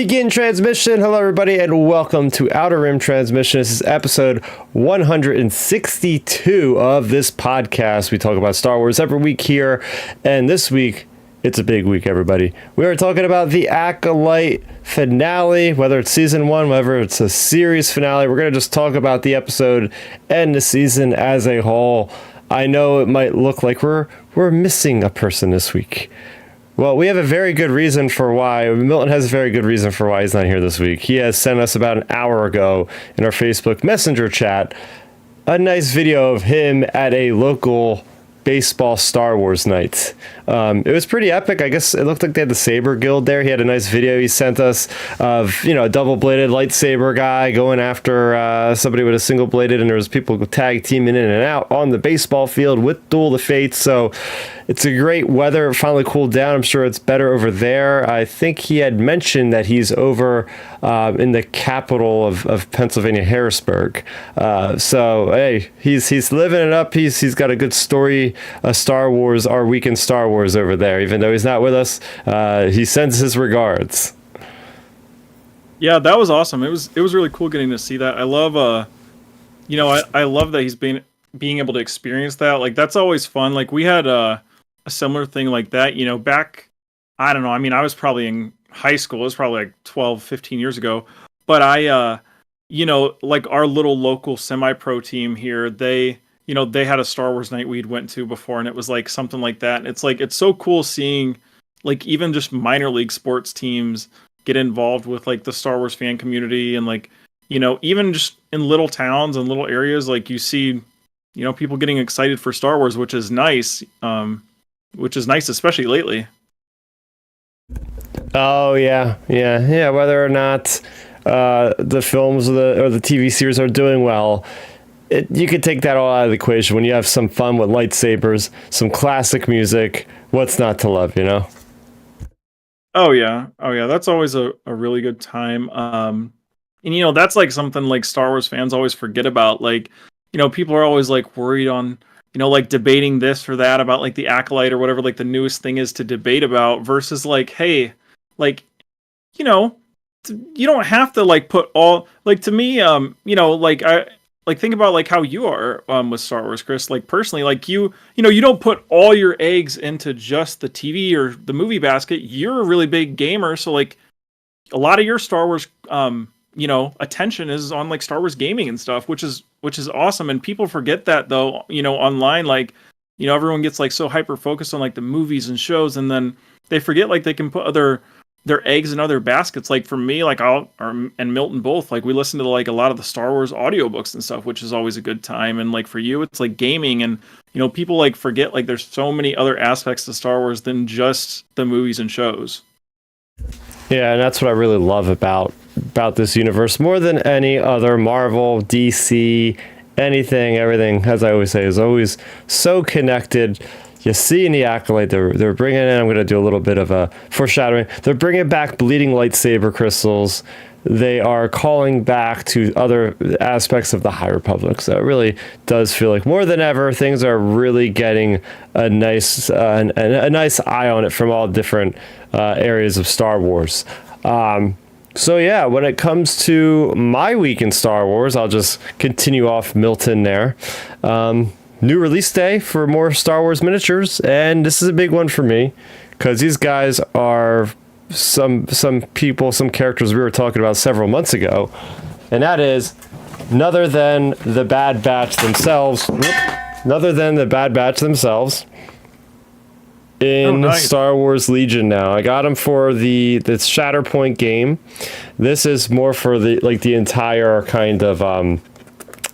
Begin transmission. Hello, everybody, and welcome to Outer Rim Transmission. This is episode 162 of this podcast. We talk about Star Wars every week here, and this week, it's a big week, everybody. We are talking about the Acolyte finale, whether it's season one, whether it's a series finale. We're going to just talk about the episode and the season as a whole. I know it might look like we're missing a person this week. Well, we have a very good reason for why. Milton has a very good reason for why he's not here this week. He has sent us about an hour ago in our Facebook Messenger chat a nice video of him at a local baseball Star Wars night. It was pretty epic. I guess it looked like they had the Saber Guild there. He had a nice video he sent us of, a double-bladed lightsaber guy going after somebody with a single-bladed, and there was people tag teaming in and out on the baseball field with Duel of Fates. So it's a great weather. It finally cooled down. I'm sure it's better over there. I think he had mentioned that he's over in the capital of Pennsylvania, Harrisburg. So hey, he's living it up. He's got a good story, Star Wars, our week in Star Wars over there. Even though he's not with us, he sends his regards. Yeah, that was awesome. It was really cool getting to see that. I love I love that he's being able to experience that. Like, that's always fun. Like, we had a similar thing like that, back, I don't know. I mean, I was probably in high school. It was probably like 12, 15 years ago. But I, like our little local semi-pro team here, they had a Star Wars night we'd went to before, and it was like something like that. And it's like, it's so cool seeing like even just minor league sports teams get involved with like the Star Wars fan community. And like, even just in little towns and little areas, like you see, people getting excited for Star Wars, which is nice. Especially lately. Oh yeah. Whether or not the films or the TV series are doing well, you could take that all out of the equation. When you have some fun with lightsabers, some classic music, what's not to love, Oh yeah, that's always a really good time. And that's like something like Star Wars fans always forget about. Like, people are always like worried on, like debating this or that about like the Acolyte or whatever, like the newest thing is to debate about, versus like, hey, like, you don't have to like put all, like, to me, like I like think about like how you are with Star Wars, Chris. Like, personally, like you don't put all your eggs into just the TV or the movie basket. You're a really big gamer, so like a lot of your Star Wars attention is on like Star Wars gaming and stuff, which is awesome. And people forget that, though, online, like, everyone gets like so hyper focused on like the movies and shows, and then they forget like they can put their eggs in other baskets. Like for me, like and Milton both, like we listen to like a lot of the Star Wars audiobooks and stuff, which is always a good time. And like for you, it's like gaming, and people like forget like there's so many other aspects to Star Wars than just the movies and shows. Yeah, and that's what I really love about this universe more than any other. Marvel, DC, anything, everything, as I always say, is always so connected. You see in the Acolyte, they're bringing in, I'm going to do a little bit of a foreshadowing, they're bringing back bleeding lightsaber crystals. They are calling back to other aspects of the High Republic. So it really does feel like more than ever, things are really getting a nice eye on it from all different areas of Star Wars. So yeah, when it comes to my week in Star Wars, I'll just continue off Milton there. New release day for more Star Wars miniatures, and this is a big one for me because these guys are some characters we were talking about several months ago, and that is none other than the Bad Batch themselves. In nice. Star Wars Legion now. I got them for the Shatterpoint game. This is more for the entire kind of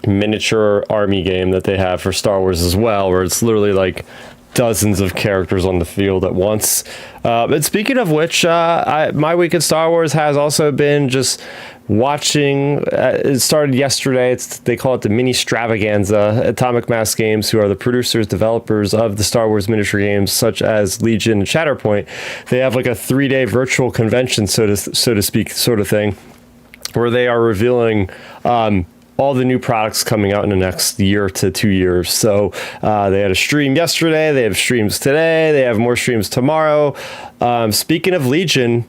miniature army game that they have for Star Wars as well, where it's literally like dozens of characters on the field at once. But speaking of which, my week in Star Wars has also been just watching. It started yesterday. They call it the Mini Stravaganza. Atomic Mass Games, who are the producers, developers of the Star Wars miniature games such as Legion and Shatterpoint, they have like a 3-day virtual convention, so to speak, sort of thing, where they are revealing all the new products coming out in the next year to 2 years. So they had a stream yesterday. They have streams today. They have more streams tomorrow. Speaking of Legion,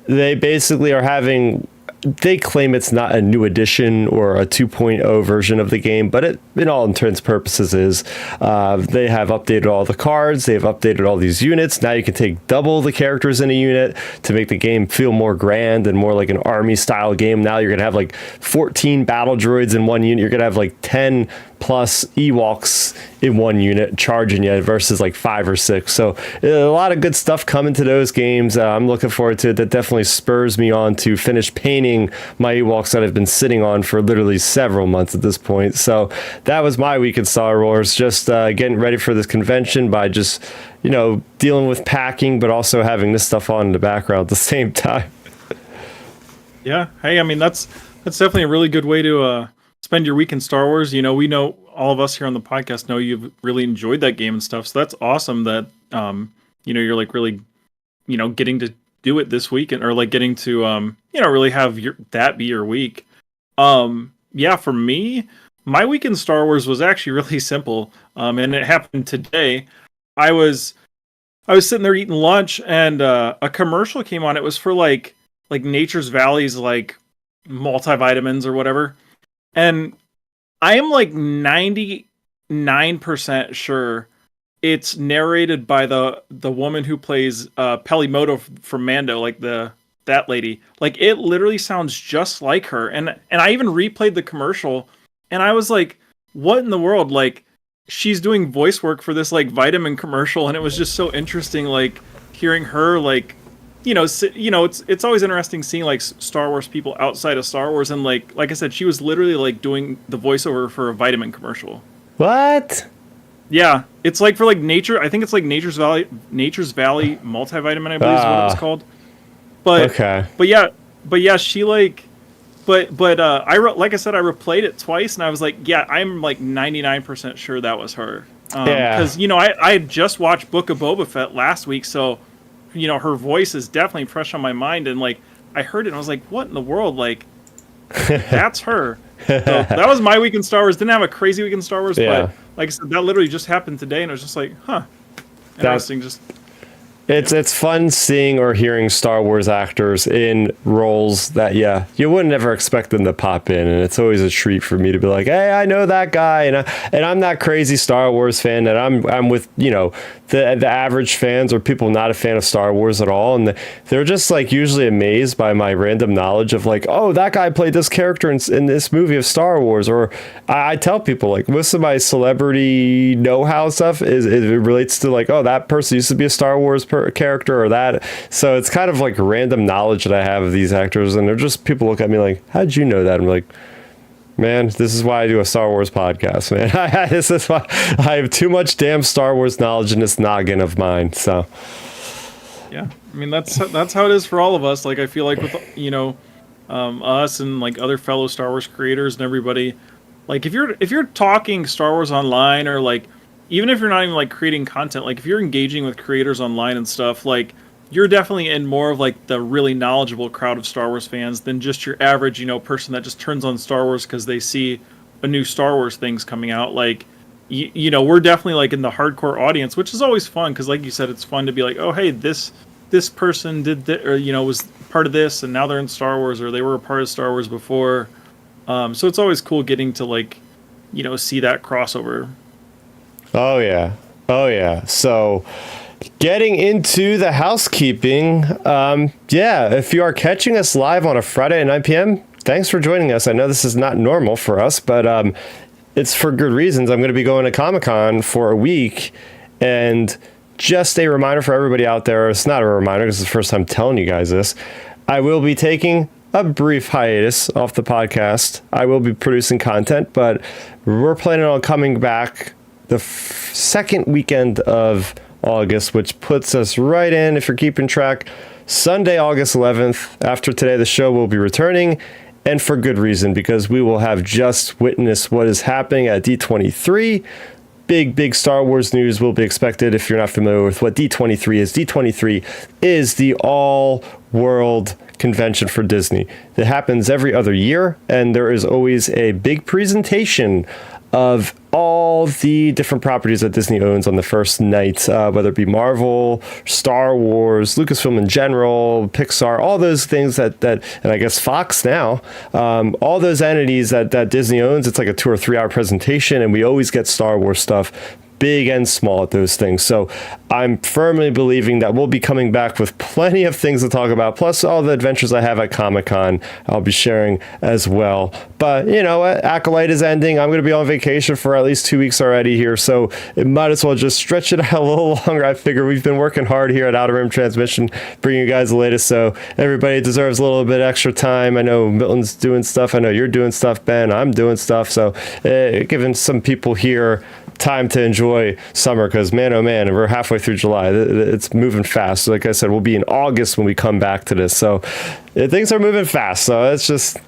they basically are having, they claim it's not a new edition or a 2.0 version of the game, but it, in all intents and purposes, is. They have updated all the cards. They've updated all these units. Now you can take double the characters in a unit to make the game feel more grand and more like an army-style game. Now you're going to have like 14 battle droids in one unit. You're going to have like 10 plus Ewoks in one unit charging you versus like 5 or 6. So a lot of good stuff coming to those games. I'm looking forward to it. That definitely spurs me on to finish painting my Ewoks that I've been sitting on for literally several months at this point. So that was my week in Star Wars, just getting ready for this convention by just, you know, dealing with packing, but also having this stuff on in the background at the same time. Yeah. Hey, I mean, that's definitely a really good way to spend your week in Star Wars. You know, we know, all of us here on the podcast know you've really enjoyed that game and stuff. So that's awesome that, you know, you're like really, you know, getting to do it this weekend, or like getting to, you know, really have that be your week. Yeah, for me, my week in Star Wars was actually really simple. And it happened today. I was sitting there eating lunch, and a commercial came on. It was for like Nature's Valley's like multivitamins or whatever. And I am like 99% sure it's narrated by the woman who plays Peli Motto from Mando, like that lady. Like, it literally sounds just like her. And I even replayed the commercial, and I was like, what in the world? Like, she's doing voice work for this like vitamin commercial, and it was just so interesting, like hearing her, like, you know, it's always interesting seeing like Star Wars people outside of Star Wars, and like I said, she was literally like doing the voiceover for a vitamin commercial. What? Yeah, it's like for like nature. I think it's like Nature's Valley multivitamin, I believe is what it was called. But okay. But yeah, she like, but like I said, I replayed it twice, and I was like, yeah, I'm like 99% sure that was her. Yeah. Because you know, I had just watched Book of Boba Fett last week, so you know, her voice is definitely fresh on my mind, and like I heard it and I was like, what in the world? Like, that's her. So that was my week in Star Wars. Didn't have a crazy week in Star Wars, but like I said, that literally just happened today, and I was just like, huh, interesting. It's fun seeing or hearing Star Wars actors in roles that, you wouldn't ever expect them to pop in, and it's always a treat for me to be like, hey, I know that guy, and I'm that crazy Star Wars fan that I'm with, you know, the average fans or people not a fan of Star Wars at all, and they're just like usually amazed by my random knowledge of like, oh, that guy played this character in this movie of Star Wars. Or I tell people like most of my celebrity know-how stuff it relates to like, oh, that person used to be a Star Wars character or that. So it's kind of like random knowledge that I have of these actors, and they're just, people look at me like, how'd you know that? I'm like, man, this is why I do a Star Wars podcast, man. This is why I have too much damn Star Wars knowledge in this noggin of mine. So, yeah, I mean that's how it is for all of us. Like, I feel like with, you know, us and like other fellow Star Wars creators and everybody, like if you're talking Star Wars online, or like even if you're not even like creating content, like if you're engaging with creators online and stuff, like you're definitely in more of like the really knowledgeable crowd of Star Wars fans than just your average, you know, person that just turns on Star Wars because they see a new Star Wars things coming out. Like, you know, we're definitely like in the hardcore audience, which is always fun because, like you said, it's fun to be like, oh, hey, this person did that, or you know, was part of this, and now they're in Star Wars, or they were a part of Star Wars before. So it's always cool getting to like, you know, see that crossover. Oh yeah. So, getting into the housekeeping, if you are catching us live on a Friday at 9 p.m., thanks for joining us. I know this is not normal for us, but it's for good reasons. I'm going to be going to Comic-Con for a week, and just a reminder for everybody out there, it's not a reminder because it's the first time telling you guys this, I will be taking a brief hiatus off the podcast. I will be producing content, but we're planning on coming back the second weekend of August, which puts us right in, if you're keeping track, Sunday, August 11th. After today, the show will be returning, and for good reason, because we will have just witnessed what is happening at D23. Big Star Wars news will be expected. If you're not familiar with what D23 is, D23 is the all-world convention for Disney. It happens every other year, and there is always a big presentation of all the different properties that Disney owns on the first night, whether it be Marvel, Star Wars, Lucasfilm in general, Pixar, all those things that and I guess Fox now, all those entities that Disney owns. It's like a 2 or 3 hour presentation, and we always get Star Wars stuff, big and small, at those things. So I'm firmly believing that we'll be coming back with plenty of things to talk about, plus all the adventures I have at Comic-Con I'll be sharing as well. But you know what? Acolyte is ending. I'm going to be on vacation for at least 2 weeks already here, so it might as well just stretch it out a little longer. I figure we've been working hard here at Outer Rim Transmission, bringing you guys the latest, so everybody deserves a little bit extra time. I know Milton's doing stuff. I know you're doing stuff, Ben. I'm doing stuff. So giving some people here time to enjoy summer, because man, oh man, we're halfway through July. It's moving fast. So like I said, we'll be in August when we come back to this. So things are moving fast. So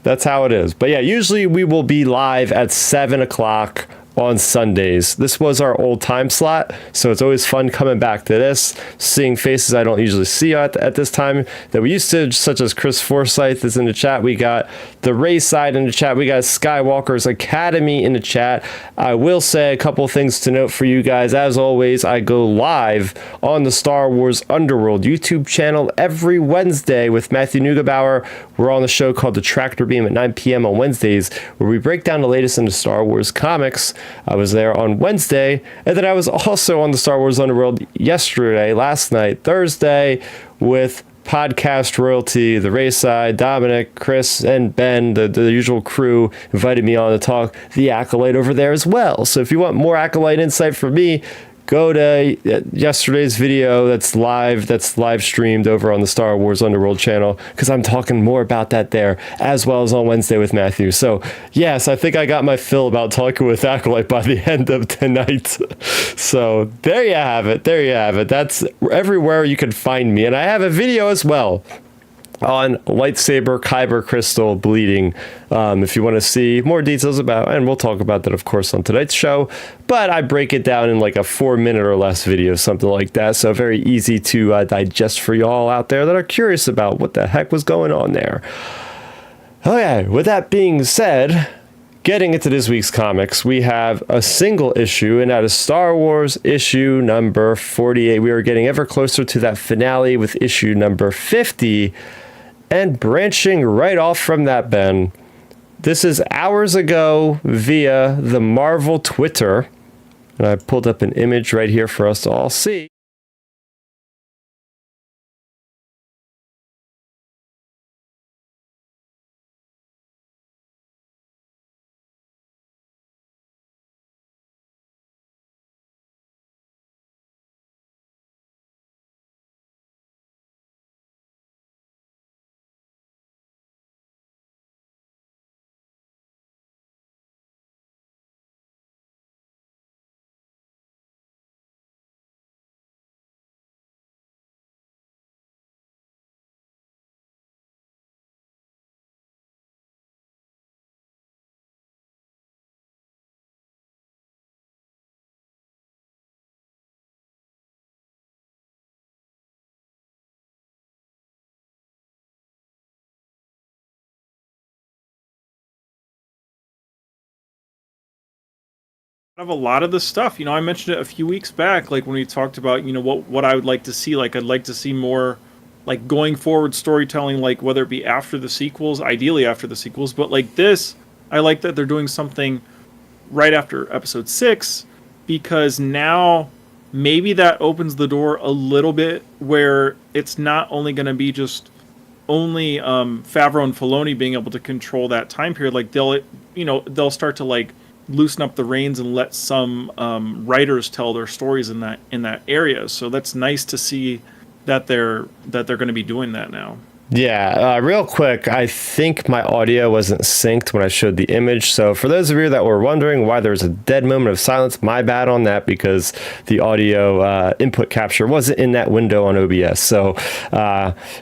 that's how it is. But yeah, usually we will be live at 7 o'clock on Sundays. This was our old time slot, so it's always fun coming back to this, seeing faces I don't usually see at this time that we used to, such as Chris Forsyth is in the chat. We got the Ray side in the chat. We got Skywalker's Academy in the chat. I will say a couple things to note for you guys. As always, I go live on the Star Wars Underworld YouTube channel every Wednesday with Matthew Neugebauer. We're on the show called The Tractor Beam at 9 p.m. on Wednesdays, where we break down the latest in the Star Wars comics. I was there on Wednesday, and then I was also on the Star Wars Underworld yesterday, last night, Thursday, with podcast royalty, the Ray side, Dominic, Chris, and Ben, the usual crew, invited me on to talk the Acolyte over there as well. So if you want more Acolyte insight from me, go to yesterday's video that's live streamed over on the Star Wars Underworld channel, because I'm talking more about that there, as well as on Wednesday with Matthew. So yes, I think I got my fill about talking with Acolyte by the end of tonight. So there you have it. That's everywhere you can find me. And I have a video as well on lightsaber kyber crystal bleeding, if you want to see more details about, and we'll talk about that of course on tonight's show, but I break it down in like a 4-minute or less video, something like that, so very easy to digest for y'all out there that are curious about what the heck was going on there. Okay, with that being said, getting into this week's comics, we have a single issue, and that is Star Wars issue number 48. We are getting ever closer to that finale with issue number 50. And branching right off from that, Ben, this is hours ago via the Marvel Twitter. And I pulled up an image right here for us to all see. Of a lot of the stuff, I mentioned it a few weeks back, like when we talked about, what I would like to see. Like I'd like to see more like going forward storytelling, like whether it be after the sequels, ideally after the sequels, but like this, I like that they're doing something right after episode 6, because now maybe that opens the door a little bit where it's not only going to be just only Favreau and Filoni being able to control that time period. Like they'll start to like loosen up the reins and let some writers tell their stories in that area. So that's nice to see that they're going to be doing that now. Yeah, real quick, I think my audio wasn't synced when I showed the image. So for those of you that were wondering why there was a dead moment of silence, my bad on that, because the audio input capture wasn't in that window on OBS. So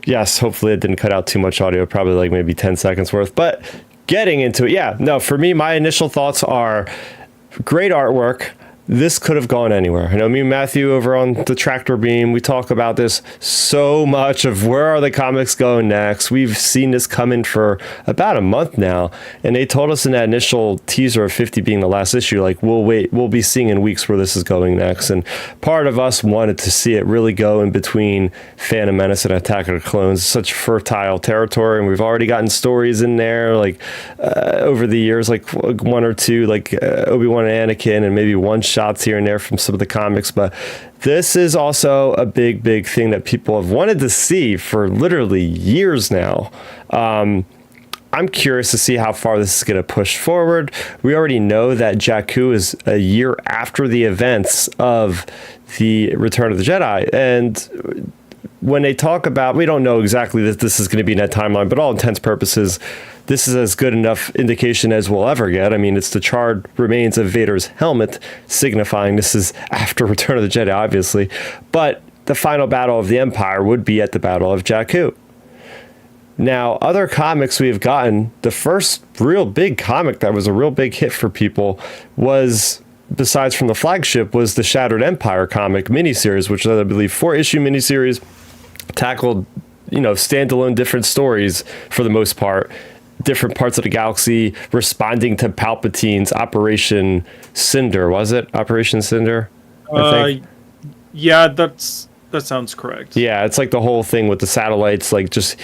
yes, hopefully it didn't cut out too much audio, probably like maybe 10 seconds worth. But getting into it, yeah, no, for me, my initial thoughts are great artwork. this could have gone anywhere. I know me and Matthew over on the Tractor Beam, we talk about this so much of where are the comics going next. We've seen this coming for about a month now, and they told us in that initial teaser of 50 being the last issue, like, we'll be seeing in weeks where this is going next. And part of us wanted to see it really go in between Phantom Menace and Attack of the Clones, such fertile territory, and we've already gotten stories in there, like over the years, like one or two, like Obi-Wan and Anakin, and maybe one shots here and there from some of the comics. But this is also a big thing that people have wanted to see for literally years now. I'm curious to see how far this is going to push forward. We already know that Jakku is a year after the events of the Return of the Jedi, and when they talk about, we don't know exactly that this is going to be in that timeline, but all intents purposes, this is as good enough indication as we'll ever get. I mean, it's the charred remains of Vader's helmet, signifying this is after Return of the Jedi, obviously. But the final battle of the Empire would be at the Battle of Jakku. Now, other comics we've gotten, the first real big comic that was a real big hit for people was, besides from the flagship, was the Shattered Empire comic miniseries, which is, I believe, 4-issue miniseries, tackled, standalone different stories for the most part, different parts of the galaxy responding to Palpatine's Operation Cinder. Was it Operation Cinder? I think. Yeah, that sounds correct. Yeah, it's like the whole thing with the satellites, like just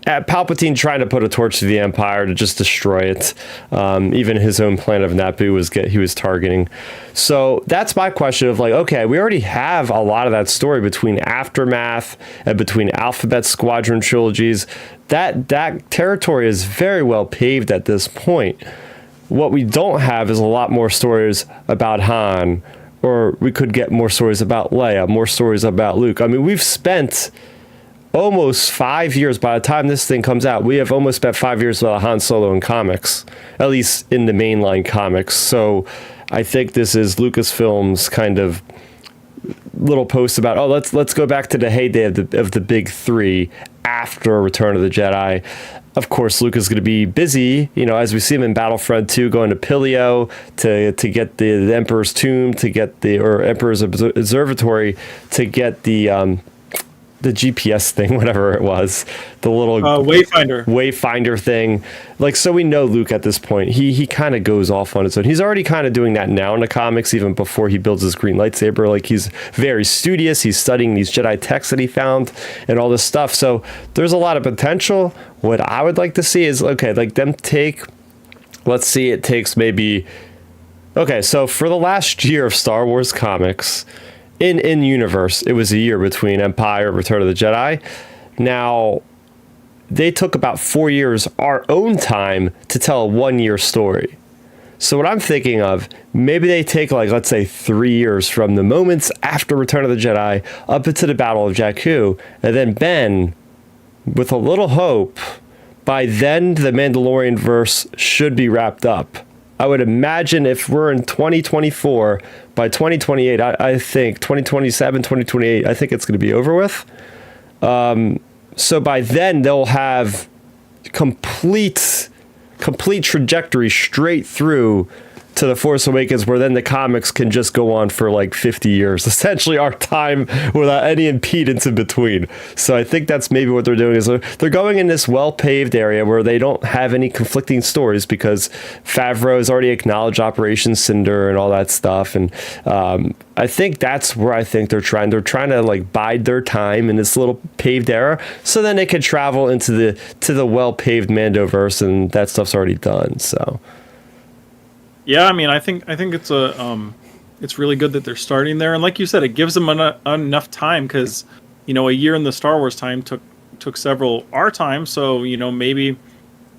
Palpatine trying to put a torch to the Empire to just destroy it. Even his own planet of Naboo he was targeting. So that's my question of like, okay, we already have a lot of that story between Aftermath and between Alphabet Squadron trilogies. That territory is very well paved at this point. What we don't have is a lot more stories about Han, or we could get more stories about Leia, more stories about Luke. I mean, we've spent almost 5 years. By the time this thing comes out, we have almost spent 5 years without Han Solo in comics, at least in the mainline comics. So I think this is Lucasfilm's kind of little post about, let's go back to the heyday of the big three after Return of the Jedi. Of course, Luke is going to be busy, as we see him in Battlefront 2, going to Pilio to get the Emperor's Tomb, or Emperor's Observatory, to get the GPS thing, whatever it was, the little Wayfinder thing. Like, so we know Luke at this point, he kind of goes off on his own. He's already kind of doing that now in the comics, even before he builds his green lightsaber. Like, he's very studious. He's studying these Jedi texts that he found and all this stuff. So there's a lot of potential. What I would like to see is, okay, like them let's see, it takes maybe, okay, so for the last year of Star Wars comics, in universe, it was a year between Empire and Return of the Jedi. Now, they took about 4 years our own time to tell a 1 year story. So what I'm thinking of, maybe they take, like, let's say 3 years from the moments after Return of the Jedi up into the Battle of Jakku, and then Ben, with a little hope, by then the Mandalorian verse should be wrapped up. I would imagine if we're in 2024, by 2028, I think 2027, 2028, I think it's going to be over with. So by then they'll have complete trajectory straight through to The Force Awakens, where then the comics can just go on for like 50 years, essentially our time without any impedance in between. So I think that's maybe what they're doing, is they're going in this well-paved area where they don't have any conflicting stories, because Favreau has already acknowledged Operation Cinder and all that stuff. And I think that's where I think they're trying to like bide their time in this little paved era, so then they can travel into the well-paved Mandoverse, and that stuff's already done. So yeah, I mean, I think it's it's really good that they're starting there, and like you said, it gives them enough time, because a year in the Star Wars time took several our time, so maybe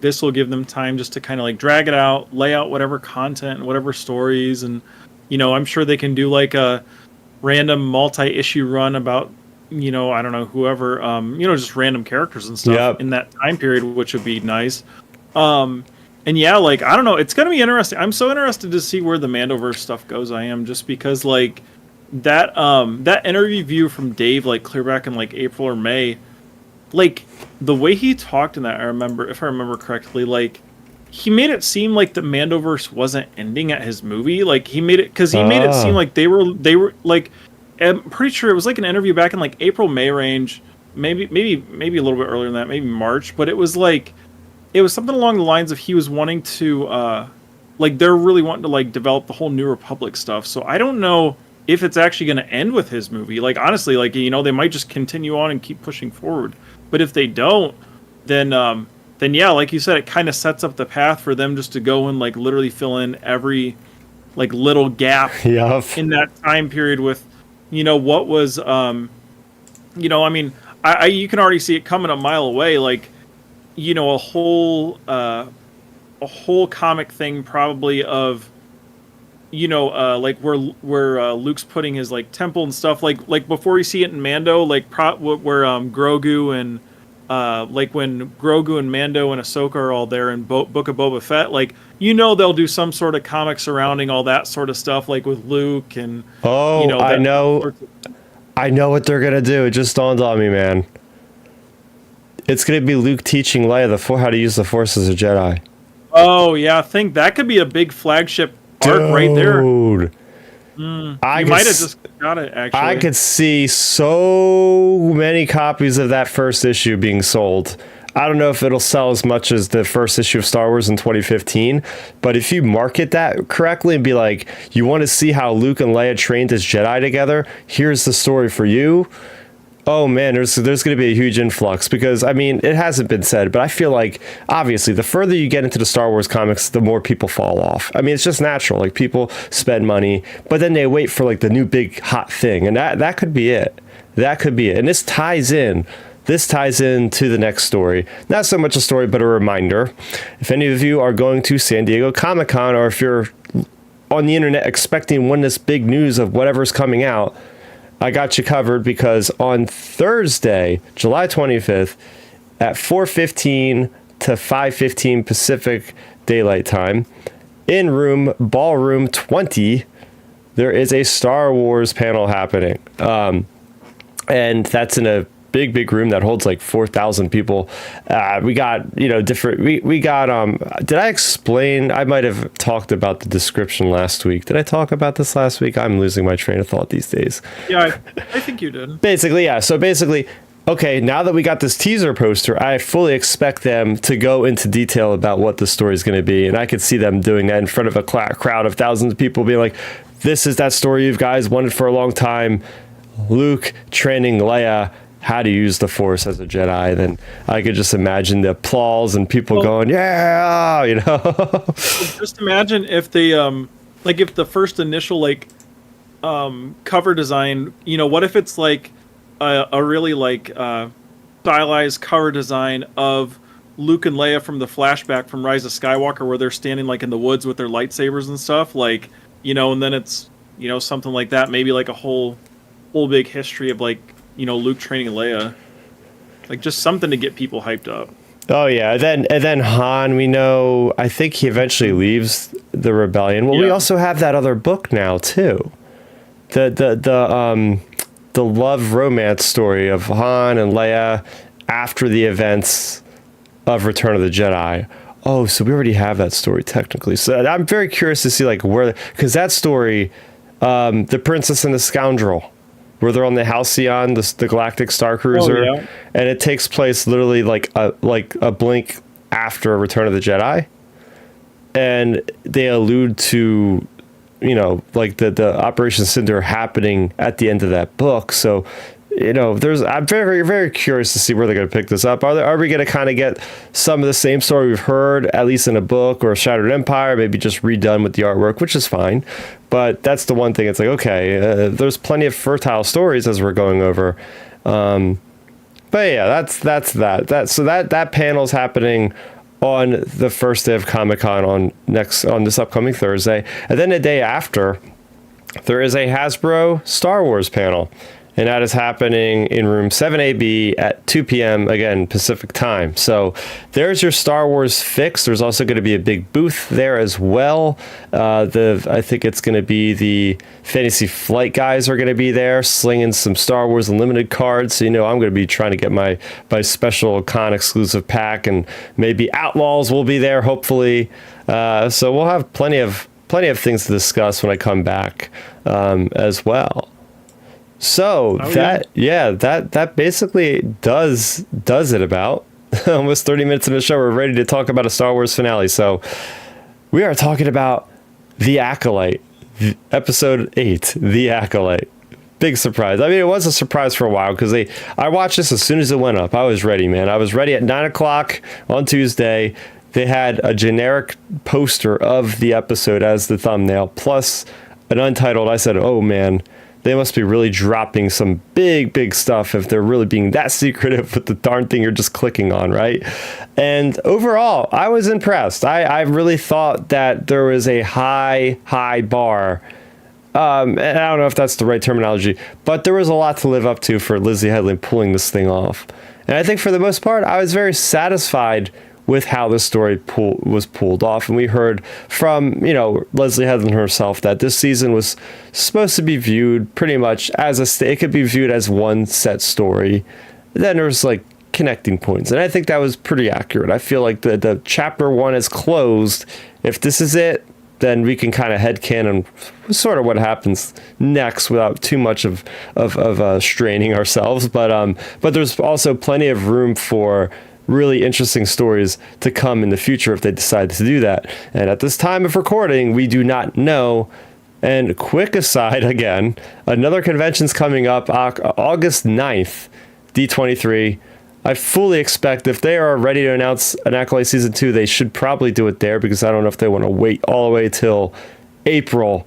this will give them time just to kind of like drag it out, lay out whatever content, whatever stories, and I'm sure they can do like a random multi-issue run about I don't know, whoever, just random characters and stuff in that time period, which would be nice. And yeah, like, I don't know, it's going to be interesting. I'm so interested to see where the Mandoverse stuff goes. I am, just because like that interview from Dave, like clear back in like April or May, like the way he talked in that, if I remember correctly, like he made it seem like the Mandoverse wasn't ending at his movie. Like he made it because he made it seem like they were like. I'm pretty sure it was like an interview back in like April, May range, maybe a little bit earlier than that, maybe March. But it was something along the lines of he was wanting to like they're really wanting to like develop the whole New Republic stuff. So I don't know if it's actually going to end with his movie. Like honestly, like they might just continue on and keep pushing forward. But if they don't, then yeah, like you said, it kind of sets up the path for them just to go and like literally fill in every like little gap in that time period with what was I mean I you can already see it coming a mile away, like a whole comic thing probably of like where Luke's putting his like temple and stuff, like before you see it in Mando, like where Grogu and like when Grogu and Mando and Ahsoka are all there in Book of Boba Fett, like they'll do some sort of comic surrounding all that sort of stuff, like with Luke and I know what they're gonna do. It just dawned on me, man. It's gonna be Luke teaching Leia how to use the Force as a Jedi. Oh yeah, I think that could be a big flagship arc right there. Dude. You might have just got it, actually. I could see so many copies of that first issue being sold. I don't know if it'll sell as much as the first issue of Star Wars in 2015, but if you market that correctly and be like, you want to see how Luke and Leia trained as Jedi together, here's the story for you. Oh man, there's going to be a huge influx, because I mean, it hasn't been said, but I feel like obviously the further you get into the Star Wars comics, the more people fall off. I mean, it's just natural. Like people spend money, but then they wait for like the new big hot thing, and that could be it. That could be it. And this ties in to the next story. Not so much a story, but a reminder. If any of you are going to San Diego Comic-Con, or if you're on the internet expecting when this big news of whatever's coming out, I got you covered, because on Thursday, July 25th, at 4:15 to 5:15 Pacific Daylight Time, in Ballroom 20, there is a Star Wars panel happening. And that's in a big room that holds like 4,000 people. We got, different, we got, did I explain? I might have talked about the description last week. Did I talk about this last week? I'm losing my train of thought these days. Yeah, I think you did. Basically, yeah. So basically, okay, now that we got this teaser poster, I fully expect them to go into detail about what the story is going to be. And I could see them doing that in front of a crowd of thousands of people, being like, this is that story you guys wanted for a long time. Luke training Leia how to use the Force as a Jedi. Then I could just imagine the applause and people going, yeah, Just imagine if they, like if the first initial like cover design, what if it's like a really like stylized cover design of Luke and Leia from the flashback from Rise of Skywalker, where they're standing like in the woods with their lightsabers and stuff, like, and then it's, something like that, maybe like a whole big history of like, Luke training Leia, like just something to get people hyped up. Oh yeah, and then Han, we know, I think he eventually leaves the rebellion. Well, we also have that other book now too, the love romance story of Han and Leia after the events of Return of the Jedi. Oh, so we already have that story technically. So I'm very curious to see like where, because that story, The Princess and the Scoundrel, where they're on the Halcyon, the Galactic Star Cruiser, and it takes place literally like a blink after Return of the Jedi, and they allude to, like the Operation Cinder happening at the end of that book. So, I'm very, very curious to see where they're going to pick this up. Are we going to kind of get some of the same story we've heard, at least in a book, or Shattered Empire, maybe just redone with the artwork, which is fine. But that's the one thing. It's like, okay, there's plenty of fertile stories as we're going over. But yeah, that's that. So that panel's happening on the first day of Comic-Con on this upcoming Thursday, and then the day after, there is a Hasbro Star Wars panel. and that is happening in room 7AB at 2 p.m. again Pacific time. So there's your Star Wars fix. There's also going to be a big booth there as well. I think it's going to be the Fantasy Flight guys are going to be there slinging some Star Wars Unlimited cards. So I'm going to be trying to get my special con exclusive pack, and maybe Outlaws will be there hopefully. So we'll have plenty of things to discuss when I come back as well. So that basically does it about. Almost 30 minutes in the show. We're ready to talk about a Star Wars finale. So we are talking about The Acolyte, episode 8, The Acolyte. Big surprise. I mean, it was a surprise for a while because I watched this as soon as it went up. I was ready, man. I was ready at 9 o'clock on Tuesday. They had a generic poster of the episode as the thumbnail, plus an untitled. I said, oh man, they must be really dropping some big stuff if they're really being that secretive with the darn thing you're just clicking on, right? And overall, I was impressed. I really thought that there was a high bar. And I don't know if that's the right terminology, but there was a lot to live up to for Lizzie Headland pulling this thing off. And I think for the most part, I was very satisfied with how the story was pulled off. And we heard from, Leslie Headland herself that this season was supposed to be viewed pretty much as it could be viewed as one set story. Then there's like connecting points. And I think that was pretty accurate. I feel like the chapter 1 is closed. If this is it, then we can kind of headcanon sort of what happens next without too much of straining ourselves. But there's also plenty of room for really interesting stories to come in the future if they decide to do that. And at this time of recording, we do not know. And quick aside again, another convention's coming up August 9th, D23. I fully expect if they are ready to announce an Acolyte Season 2, they should probably do it there, because I don't know if they want to wait all the way till April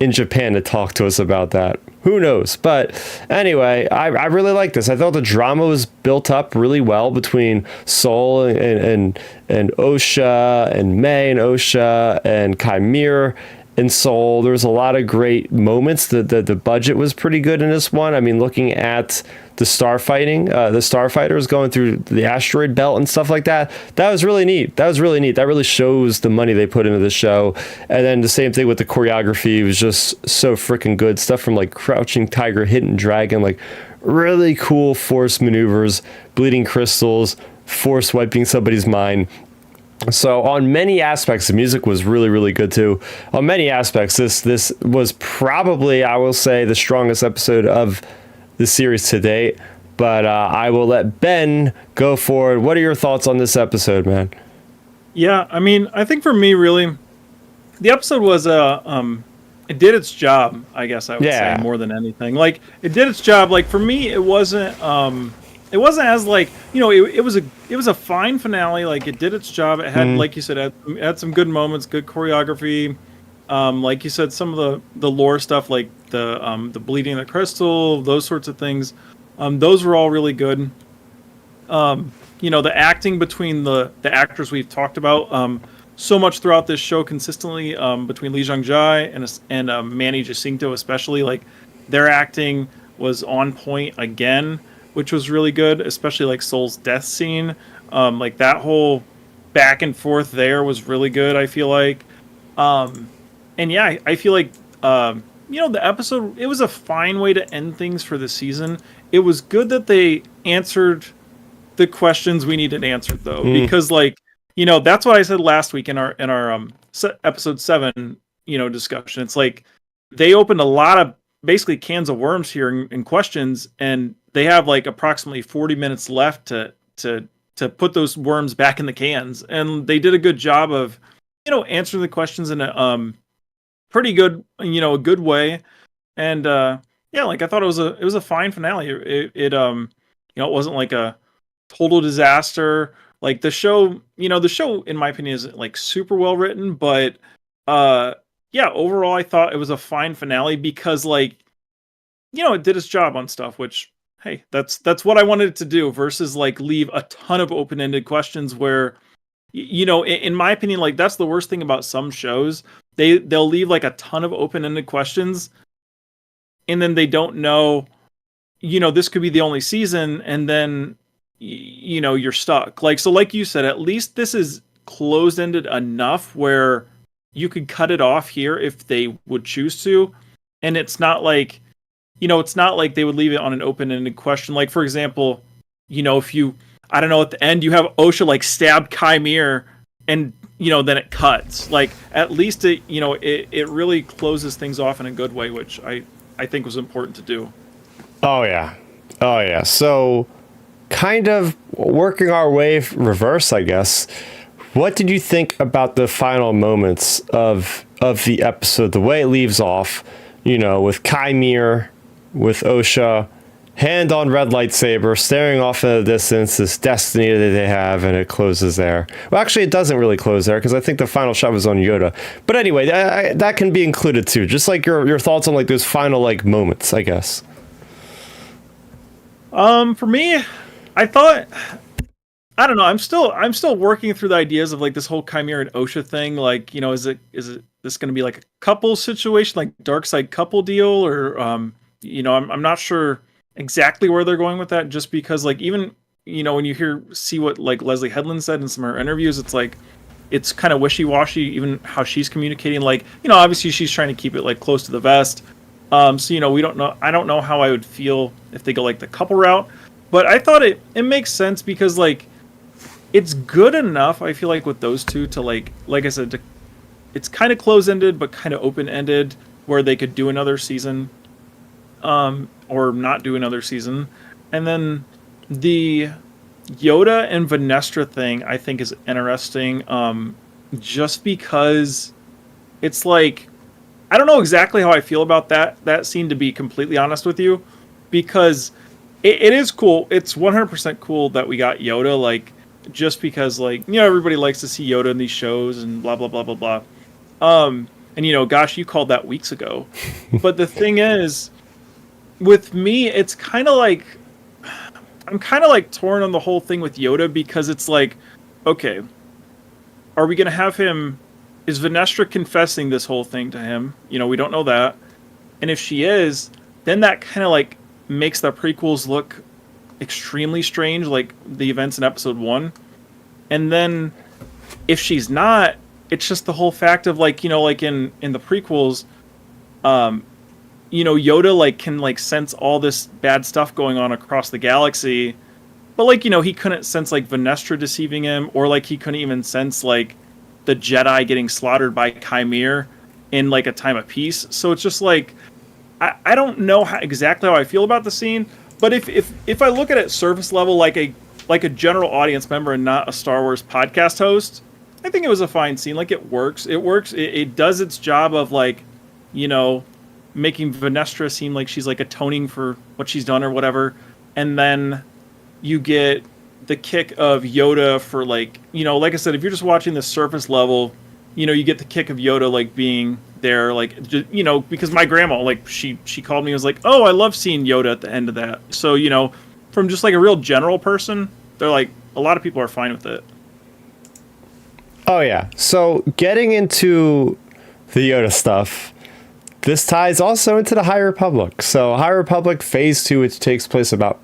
in Japan to talk to us about that. Who knows? But anyway, I really like this. I thought the drama was built up really well between Sol and Osha, and May and Osha, and Chimere and Sol. There was a lot of great moments. The budget was pretty good in this one. I mean, looking at the the starfighters going through the asteroid belt and stuff like that, that was really neat. That really shows the money they put into the show. And then the same thing with the choreography. It was just so freaking good. Stuff from like Crouching Tiger, Hidden Dragon, like really cool force maneuvers, bleeding crystals, force wiping somebody's mind. So on many aspects, the music was really good too. On many aspects, this was probably, I will say, the strongest episode of the series to date. But I will let Ben go forward. What are your thoughts on this episode, man? Yeah, I mean, I think for me, really, the episode was it did its job. I guess I would say more than anything. Like, it did its job. Like, for me, it wasn't as like, it was a fine finale. Like, it did its job. It had, like you said, it had some good moments, good choreography. Like you said, some of the lore stuff, like the bleeding the crystal, those sorts of things, those were all really good. The acting between the actors we've talked about so much throughout this show consistently, between Lee Jung-jae and Manny Jacinto especially, like their acting was on point again, which was really good, especially like Sol's death scene. Like that whole back and forth there was really good, I feel like. And yeah, I feel like, the episode, it was a fine way to end things for the season. It was good that they answered the questions we needed answered, though, because that's what I said last week in our episode 7, discussion. It's like they opened a lot of basically cans of worms here in questions, and they have like approximately 40 minutes left to put those worms back in the cans, and they did a good job of answering the questions in a pretty good, a good way. And like I thought it was a fine finale. It wasn't like a total disaster. Like the show in my opinion is like super well written, but overall I thought it was a fine finale because it did its job on stuff, which, hey, that's what I wanted it to do, versus like leave a ton of open-ended questions where, in my opinion, like that's the worst thing about some shows. They'll leave like a ton of open-ended questions, and then they don't know this could be the only season, and then you're stuck. Like, so like you said, at least this is closed-ended enough where you could cut it off here if they would choose to, and it's not like they would leave it on an open-ended question. Like, for example, if you, I don't know, at the end you have Osha like stab Chimere, and then it cuts. Like, at least it really closes things off in a good way, which I think was important to do. Oh yeah. So, kind of working our way reverse, I guess. What did you think about the final moments of the episode? The way it leaves off, with Chimere, with Osha, hand on red lightsaber, staring off in the distance, this destiny that they have, and it closes there. Well, actually, it doesn't really close there, because I think the final shot was on Yoda. But anyway, that can be included too. Just like your thoughts on like those final like moments, I guess. For me, I thought, I don't know. I'm still working through the ideas of like this whole Chimera and Osha thing. Like, is it this going to be like a couple situation, like dark side couple deal, or I'm not sure exactly where they're going with that. Just because, like, even when you see what like Leslie Headland said in some of her interviews, it's like it's kind of wishy washy. Even how she's communicating, like, obviously she's trying to keep it like close to the vest. So we don't know. I don't know how I would feel if they go like the couple route, but I thought it makes sense because like it's good enough. I feel like with those two to like I said, it's kind of close ended but kind of open ended where they could do another season, or not do another season, and then the Yoda and Venestra thing I think is interesting, just because it's like, I don't know exactly how I feel about that scene, to be completely honest with you, because it is cool. It's 100% cool that we got Yoda, like, just because, like, everybody likes to see Yoda in these shows and blah, blah, blah, blah, blah. And, gosh, you called that weeks ago. But the thing is, with me, it's kind of like, I'm kind of like torn on the whole thing with Yoda, because it's like, okay, are we going to have him, is Venestra confessing this whole thing to him? We don't know that. And if she is, then that kind of like makes the prequels look extremely strange, like the events in episode 1. And then if she's not, it's just the whole fact of like, like in the prequels, Yoda like can like sense all this bad stuff going on across the galaxy. But like, he couldn't sense like Venestra deceiving him, or like he couldn't even sense like the Jedi getting slaughtered by Chimere in like a time of peace. So it's just like, I don't know exactly how I feel about the scene, but if I look at it surface level, like a general audience member and not a Star Wars podcast host, I think it was a fine scene. Like, it works. It does its job of like, making Venestra seem like she's like atoning for what she's done or whatever. And then you get the kick of Yoda for like, like I said, if you're just watching the surface level, you get the kick of Yoda like being there, like, just, because my grandma, like, she called me and was like, oh, I love seeing Yoda at the end of that. So, from just like a real general person, they're like, a lot of people are fine with it. Oh yeah. So getting into the Yoda stuff, this ties also into the High Republic. So High Republic Phase 2, which takes place about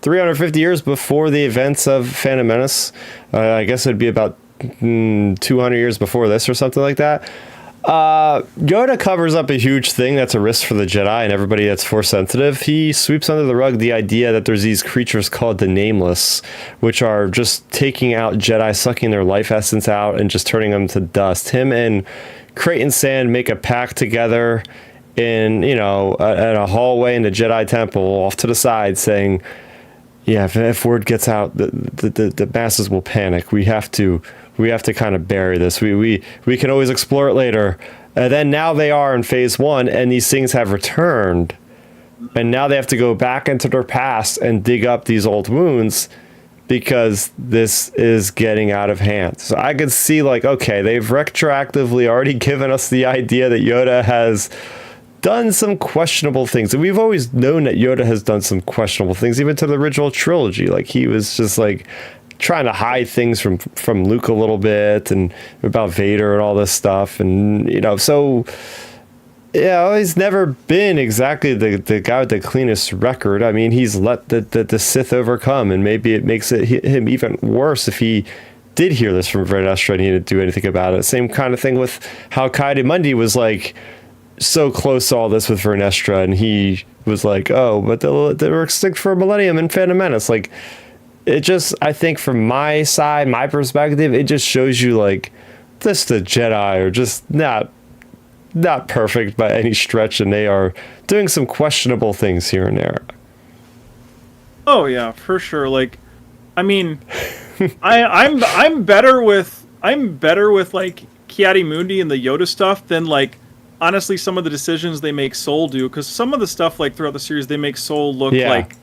350 years before the events of Phantom Menace. I guess it'd be about 200 years before this or something like that. Yoda covers up a huge thing that's a risk for the Jedi and everybody that's Force sensitive. He sweeps under the rug the idea that there's these creatures called the Nameless, which are just taking out Jedi, sucking their life essence out and just turning them to dust. Him and Creighton Sand make a pact together in, at a hallway in the Jedi Temple off to the side, saying, yeah, if word gets out, the masses will panic. We have to kind of bury this. We can always explore it later. And then now they are in Phase 1, and these things have returned. And now they have to go back into their past and dig up these old wounds, because this is getting out of hand. So I could see, like, okay, they've retroactively already given us the idea that Yoda has done some questionable things. And we've always known that Yoda has done some questionable things, even to the original trilogy. Like, he was just like trying to hide things from Luke a little bit, and about Vader and all this stuff. And, so Yeah, he's never been exactly the guy with the cleanest record. I mean, he's let the Sith overcome, and maybe it makes him even worse if he did hear this from Vernestra and he didn't do anything about it. Same kind of thing with how Mundi was like so close to all this with Vernestra, and he was like, oh, but they were extinct for a millennium in Phantom Menace. Like, it just, I think from my side, my perspective, it just shows you like this, the Jedi are just not perfect by any stretch, and they are doing some questionable things here and there. Oh yeah, for sure. Like, I mean, I'm better with like Ki-Adi-Mundi and the Yoda stuff than like honestly some of the decisions they make Soul do, because some of the stuff like throughout the series they make Soul look like,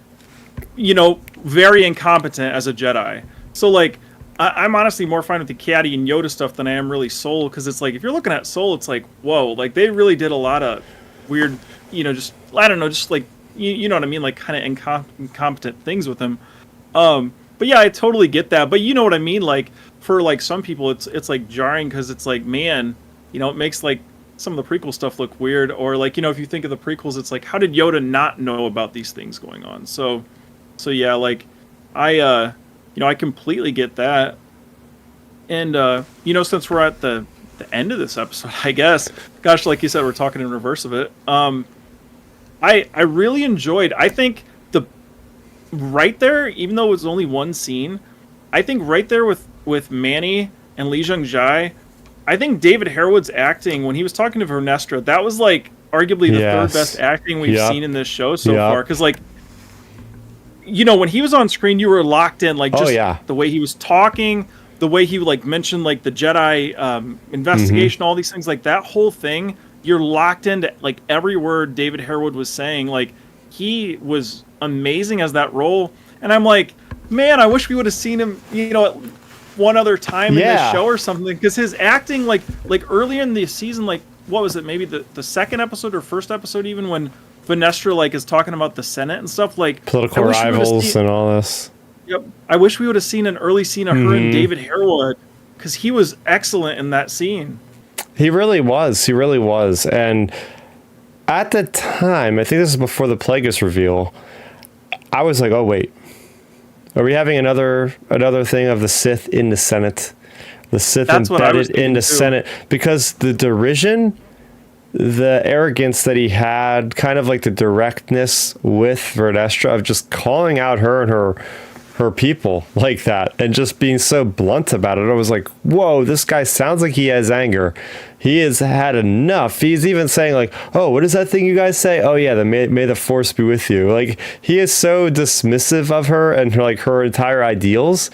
you know, very incompetent as a Jedi. So like I'm honestly more fine with the Ki-Adi and Yoda stuff than I am really Soul, because it's like if you're looking at Soul, it's like, whoa, like they really did a lot of weird, you know, just I don't know, just like you know what I mean, like kind of incompetent things with him. But yeah, I totally get that. But you know what I mean, like for like some people, it's like jarring because it's like, man, you know, it makes like some of the prequel stuff look weird, or like, you know, if you think of the prequels, it's like, how did Yoda not know about these things going on? So yeah, like I you know, I completely get that. And you know, since we're at the end of this episode, I guess, gosh, like you said, we're talking in reverse of it. I really enjoyed, I think the right there, even though it was only one scene, I think right there with Manny and Lee Jung Jae, I think David Harewood's acting when he was talking to Vernestra, that was like arguably the third best acting we've seen in this show so far. Because like, you know, when he was on screen, you were locked in, like just the way he was talking, the way he like mentioned like the Jedi investigation, all these things, like that whole thing, you're locked into like every word David Harewood was saying. Like he was amazing as that role, and I'm like, man, I wish we would have seen him, you know, one other time in this show or something, because his acting like earlier in the season, like what was it, maybe the second episode or first episode, even when Vernestra like is talking about the Senate and stuff, like political rivals and all this. Yep, I wish we would have seen an early scene of her and David Harewood, because he was excellent in that scene. He really was. And at the time, I think this is before the Plagueis reveal, I was like, oh wait, are we having another thing of the Sith in the Senate? The Sith embedded in the Senate, because the derision, the arrogance that he had, kind of like the directness with Vernestra of just calling out her and her people like that and just being so blunt about it. I was like, whoa, this guy sounds like he has anger. He has had enough. He's even saying like, oh, what is that thing you guys say? Oh yeah, may the force be with you. Like, he is so dismissive of her and her entire ideals.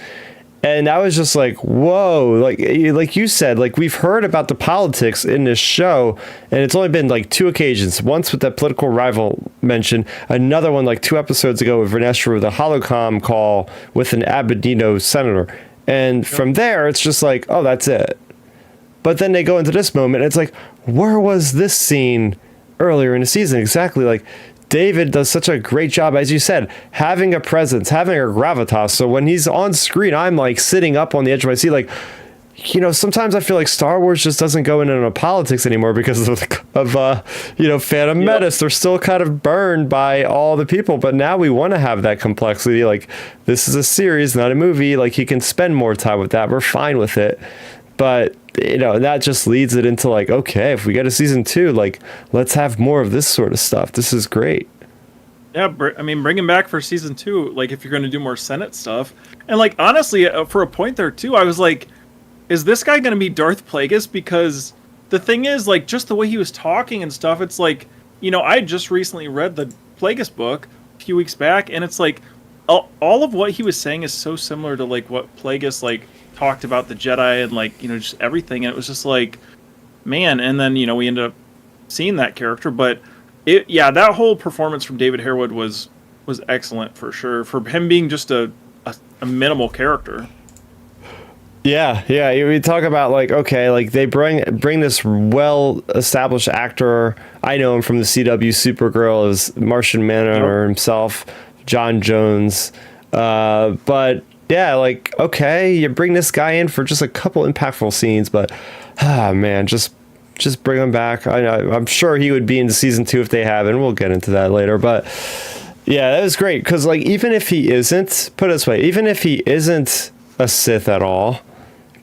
And I was just like, whoa, like you said, like we've heard about the politics in this show, and it's only been like two occasions. Once with that political rival mention, another one like 2 episodes ago with Vernestra with a holocom call with an Abedino senator. And from there, it's just like, oh, that's it. But then they go into this moment, and it's like, where was this scene earlier in the season? Exactly, like David does such a great job, as you said, having a presence, having a gravitas. So when he's on screen, I'm like sitting up on the edge of my seat. Like, you know, sometimes I feel like Star Wars just doesn't go into politics anymore because of you know, Phantom Menace. They're still kind of burned by all the people. But now we want to have that complexity. Like, this is a series, not a movie. Like, he can spend more time with that. We're fine with it. But, you know, that just leads it into like, okay, if we get a season 2, like, let's have more of this sort of stuff. This is great. Yeah, I mean, bring him back for season 2, like if you're going to do more Senate stuff. And like, honestly, for a point there too, I was like, is this guy going to be Darth Plagueis? Because the thing is, like, just the way he was talking and stuff, it's like, you know, I just recently read the Plagueis book a few weeks back, and it's like, all of what he was saying is so similar to like what Plagueis like talked about the Jedi and like, you know, just everything. And it was just like, man. And then, you know, we ended up seeing that character, but that whole performance from David Harewood was excellent for sure, for him being just a minimal character. Yeah. We talk about like, okay, like they bring this well-established actor. I know him from the CW Supergirl as Martian Manhunter himself, John Jones. But yeah, like, okay, you bring this guy in for just a couple impactful scenes, but man, just just bring him back. I'm sure he would be in season 2 if they have, and we'll get into that later. But yeah, that was great because like even if he isn't, put it this way, even if he isn't a Sith at all,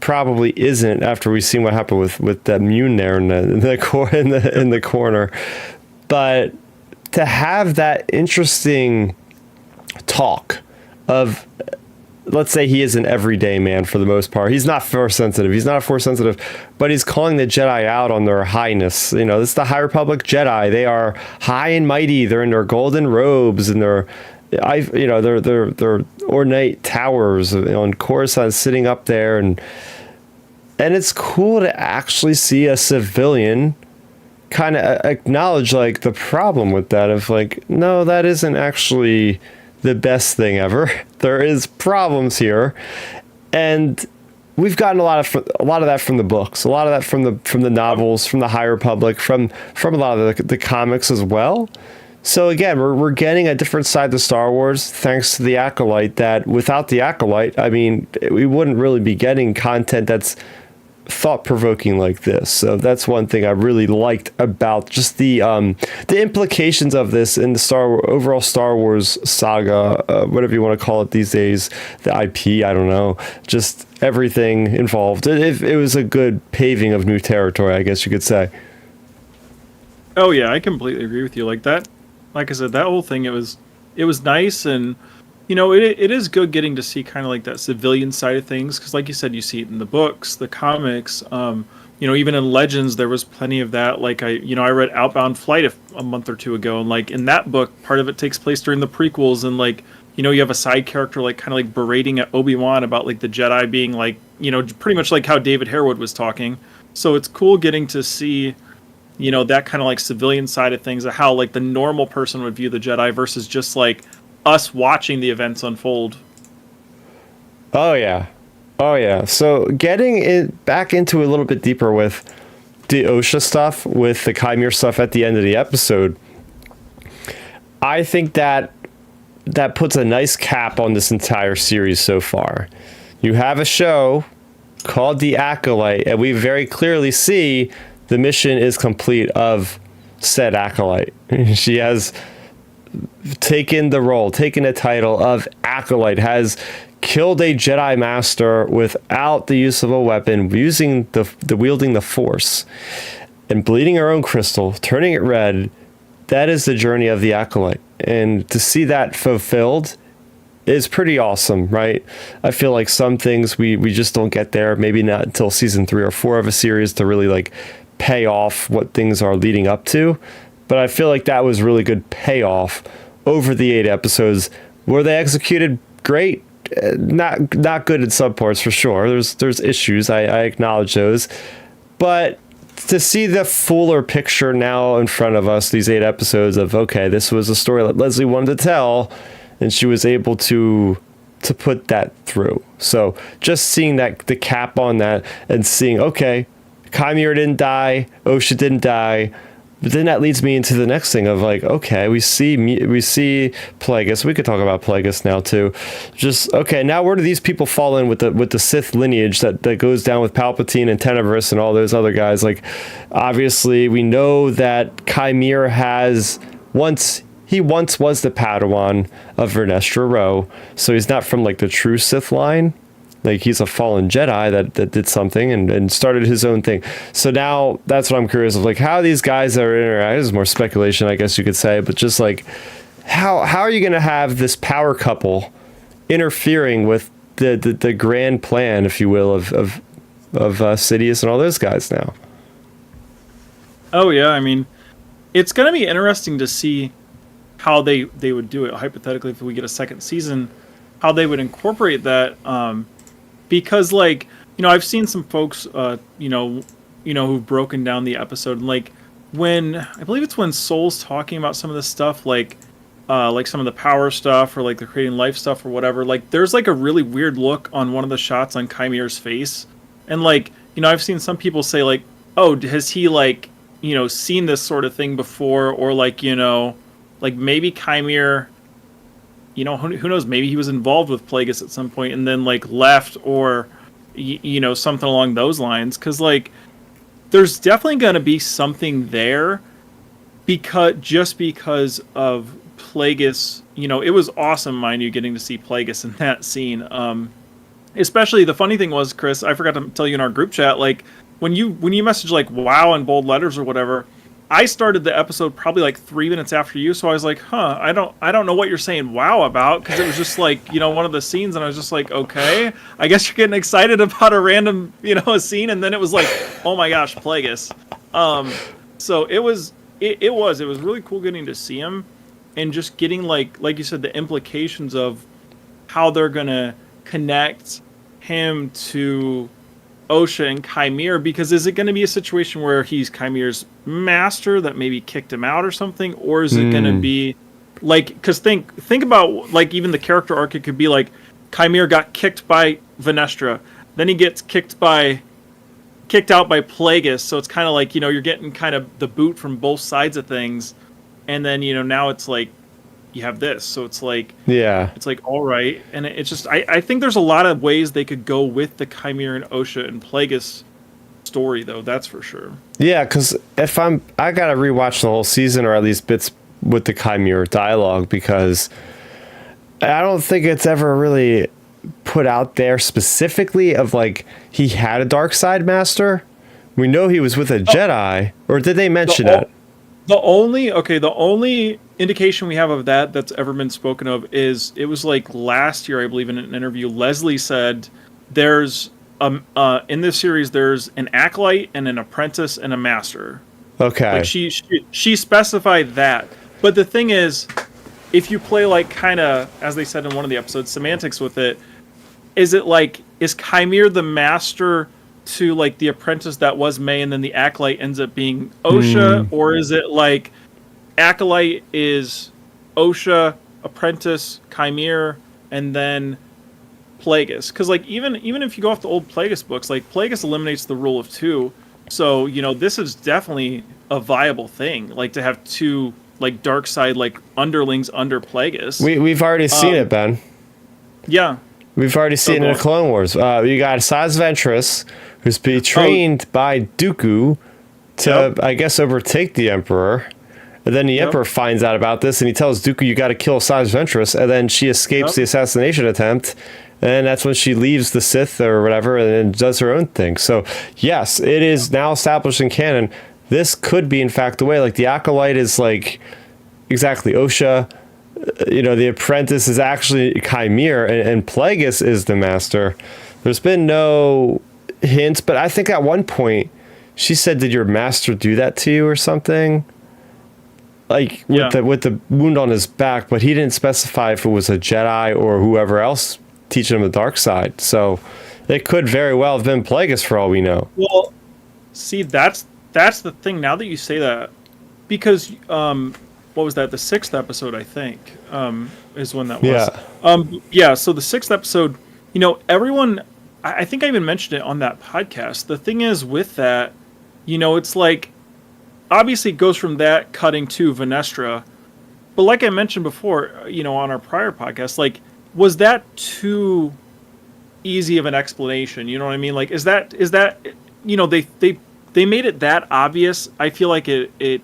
probably isn't after we've seen what happened with that Mune there in the corner. But to have that interesting talk of, let's say he is an everyday man for the most part. He's not force sensitive. He's not force sensitive, but he's calling the Jedi out on their highness. You know, this is the High Republic Jedi. They are high and mighty. They're in their golden robes and their ornate towers on Coruscant, sitting up there, and it's cool to actually see a civilian kind of acknowledge like the problem with that of like, no, that isn't actually the best thing ever. There is problems here, and we've gotten a lot of that from the books, a lot of that from the novels, from the High Republic, from a lot of the comics as well. So again, we're getting a different side to Star Wars thanks to the Acolyte. That without the Acolyte, I mean, we wouldn't really be getting content that's thought-provoking like this. So that's one thing I really liked about just the implications of this in the overall Star Wars saga, whatever you want to call it these days, the IP, I don't know, just everything involved. It was a good paving of new territory, I guess you could say. Oh yeah, I completely agree with you. Like that, like I said, that whole thing, it was nice, and you know, it is good getting to see kind of like that civilian side of things, because like you said, you see it in the books, the comics, you know, even in Legends, there was plenty of that. Like I read Outbound Flight a month or two ago, and like in that book, part of it takes place during the prequels, and like, you know, you have a side character like kind of like berating at Obi-Wan about like the Jedi being like, you know, pretty much like how David Harewood was talking. So it's cool getting to see, you know, that kind of like civilian side of things, of how like the normal person would view the Jedi versus just like us watching the events unfold. Oh yeah. So getting it back into a little bit deeper with the OSHA stuff, with the Chimere stuff at the end of the episode, I think that puts a nice cap on this entire series so far. You have a show called The Acolyte, and we very clearly see the mission is complete of said Acolyte. She has taken the title of Acolyte, has killed a Jedi Master without the use of a weapon, using wielding the Force, and bleeding her own crystal, turning it red. That is the journey of the Acolyte, and to see that fulfilled is pretty awesome, right? I feel like some things we just don't get there, maybe not until season 3 or 4 of a series to really like pay off what things are leading up to. But I feel like that was really good payoff over the 8 episodes. Were they executed great? Not good in some parts for sure. There's issues. I acknowledge those. But to see the fuller picture now in front of us, these 8 episodes of, okay, this was a story that Leslie wanted to tell, and she was able to put that through. So just seeing that, the cap on that, and seeing, okay, Chimere didn't die, Osha didn't die. But then that leads me into the next thing of like, okay, we see Plagueis. We could talk about Plagueis now too. Just okay, now where do these people fall in with the Sith lineage that goes down with Palpatine and Tenebrous and all those other guys? Like, obviously, we know that Chimere once was the Padawan of Vernestra Rwoh, so he's not from like the true Sith line. Like, he's a fallen Jedi that did something and started his own thing. So now that's what I'm curious of, like, how these guys are interacting. This is more speculation, I guess you could say, but just like, how are you going to have this power couple interfering with the grand plan, if you will, of Sidious and all those guys now? Oh yeah, I mean, it's going to be interesting to see how they would do it, hypothetically, if we get a second season, how they would incorporate that. Because, like, you know, I've seen some folks, you know, who've broken down the episode, and like I believe it's when Soul's talking about some of this stuff, like some of the power stuff or like the creating life stuff or whatever. Like, there's like a really weird look on one of the shots on Chimere's face, and like, you know, I've seen some people say like, oh, has he like, you know, seen this sort of thing before, or like, you know, like maybe Chimere, you know, who knows? Maybe he was involved with Plagueis at some point and then like left, or you know, something along those lines. Because like there's definitely going to be something there because of Plagueis. You know, it was awesome, mind you, getting to see Plagueis in that scene. Especially the funny thing was, Chris, I forgot to tell you in our group chat, like when you message like wow in bold letters or whatever, I started the episode probably like 3 minutes after you, so I was like, I don't know what you're saying wow about, because it was just like, you know, one of the scenes, and I was just like, okay, I guess you're getting excited about a random, you know, a scene, and then it was like, oh my gosh, Plagueis. So it was really cool getting to see him, and just getting like you said, the implications of how they're gonna connect him to Osha and Chimere, because is it going to be a situation where he's Chimere's master that maybe kicked him out or something, or is it going to be like, because think about like even the character arc, it could be like Chimere got kicked by Venestra, then he gets kicked out by Plagueis, so it's kind of like, you know, you're getting kind of the boot from both sides of things, and then, you know, now it's like you have this, so it's like, yeah, it's like, all right. And it's just, I think there's a lot of ways they could go with the Chimere and Osha and Plagueis story, though, that's for sure. Yeah, because I gotta rewatch the whole season, or at least bits with the Chimere dialogue, because I don't think it's ever really put out there specifically of like he had a dark side master. We know he was with a Jedi, or did they mention that? The only indication we have of that's ever been spoken of is, it was like last year, I believe, in an interview, Leslie said there's in this series there's an acolyte and an apprentice and a master. Okay. Like she specified that. But the thing is, if you play like kind of, as they said in one of the episodes, semantics with it, is it like, is Chimere the master to like the apprentice that was May, and then the acolyte ends up being Osha, or is it like acolyte is Osha, apprentice Chimere, and then Plagueis? Because like even if you go off the old Plagueis books, like Plagueis eliminates the rule of two, so you know this is definitely a viable thing, like to have two like dark side like underlings under Plagueis. We've already seen it, Ben. Yeah. We've already seen it in the Clone Wars. You got Saz Ventress, who's being trained by Dooku to, I guess, overtake the Emperor. And then the Emperor finds out about this, and he tells Dooku, you got to kill Saz Ventress. And then she escapes the assassination attempt. And that's when she leaves the Sith or whatever and then does her own thing. So, yes, it is now established in canon. This could be, in fact, the way. Like, the Acolyte is, like, exactly Osha. You know, the apprentice is actually Chimere, and Plagueis is the master. There's been no hints, but I think at one point she said, did your master do that to you or something? Like with the wound on his back, but he didn't specify if it was a Jedi or whoever else teaching him the dark side. So it could very well have been Plagueis for all we know. Well, see, that's the thing, now that you say that, because what was that? The 6th episode, I think, is when that was. Yeah. So the 6th episode, you know, everyone, I think I even mentioned it on that podcast. The thing is with that, you know, it's like, obviously it goes from that cutting to Venestra, but like I mentioned before, you know, on our prior podcast, like, was that too easy of an explanation? You know what I mean? Like, is that, you know, they made it that obvious. I feel like it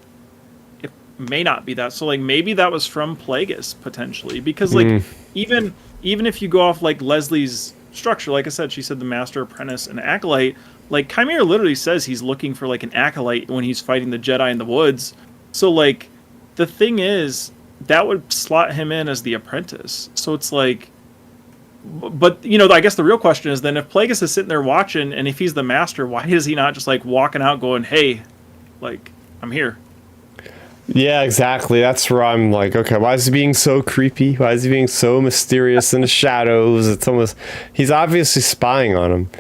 may not be that. So like maybe that was from Plagueis potentially, because like even if you go off like Leslie's structure, like I said, she said the master, apprentice, and acolyte. Like Chimere literally says he's looking for like an acolyte when he's fighting the Jedi in the woods. So like the thing is that would slot him in as the apprentice. So it's like, but you know, I guess the real question is then if Plagueis is sitting there watching, and if he's the master, why is he not just like walking out going, hey, like I'm here? Yeah, exactly. That's where I'm like, okay, why is he being so creepy? Why is he being so mysterious in the shadows? It's almost, he's obviously spying on him.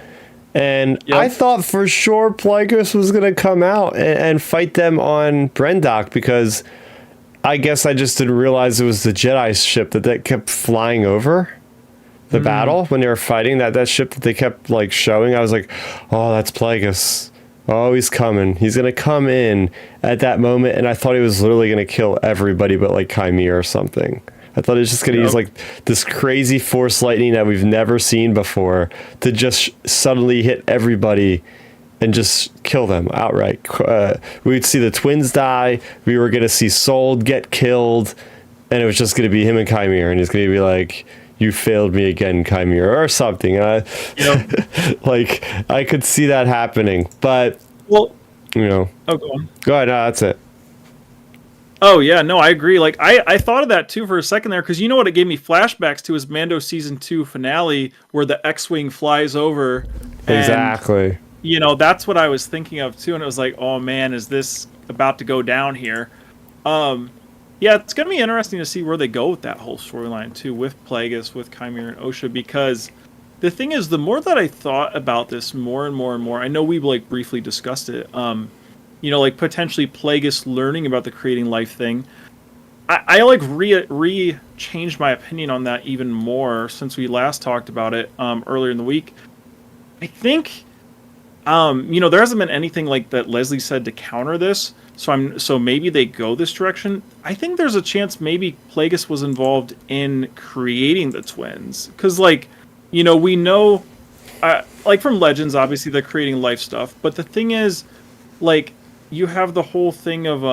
And I thought for sure Plagueis was going to come out and fight them on Brendock, because I guess I just didn't realize it was the Jedi ship that kept flying over the battle when they were fighting, that ship that they kept like showing. I was like, oh, that's Plagueis. Oh, he's coming. He's going to come in at that moment. And I thought he was literally going to kill everybody but like Chimere or something. I thought he was just going to use like this crazy force lightning that we've never seen before to just suddenly hit everybody and just kill them outright. We'd see the twins die. We were going to see Sold get killed, and it was just going to be him and Chimera, and he's going to be like, "You failed me again, Chimera," or something. Like, I could see that happening, but well, oh, go on. Go ahead. No, that's it. Oh yeah, no, I agree. Like I thought of that too for a second there, because you know what it gave me flashbacks to is Mando season 2 finale, where the X-wing flies over. Exactly. That's what I was thinking of too, and it was like, oh man, is this about to go down here? Yeah, it's gonna be interesting to see where they go with that whole storyline too, with Plagueis, with Chimera and Osha, because the thing is, the more that I thought about this, more and more and more, I know we like briefly discussed it. Like potentially Plagueis learning about the creating life thing. I like changed my opinion on that even more since we last talked about it earlier in the week. I think there hasn't been anything like that Leslie said to counter this, so maybe they go this direction. I think there's a chance maybe Plagueis was involved in creating the twins, because we know from Legends, obviously they're creating life stuff, but the thing is, you have the whole thing of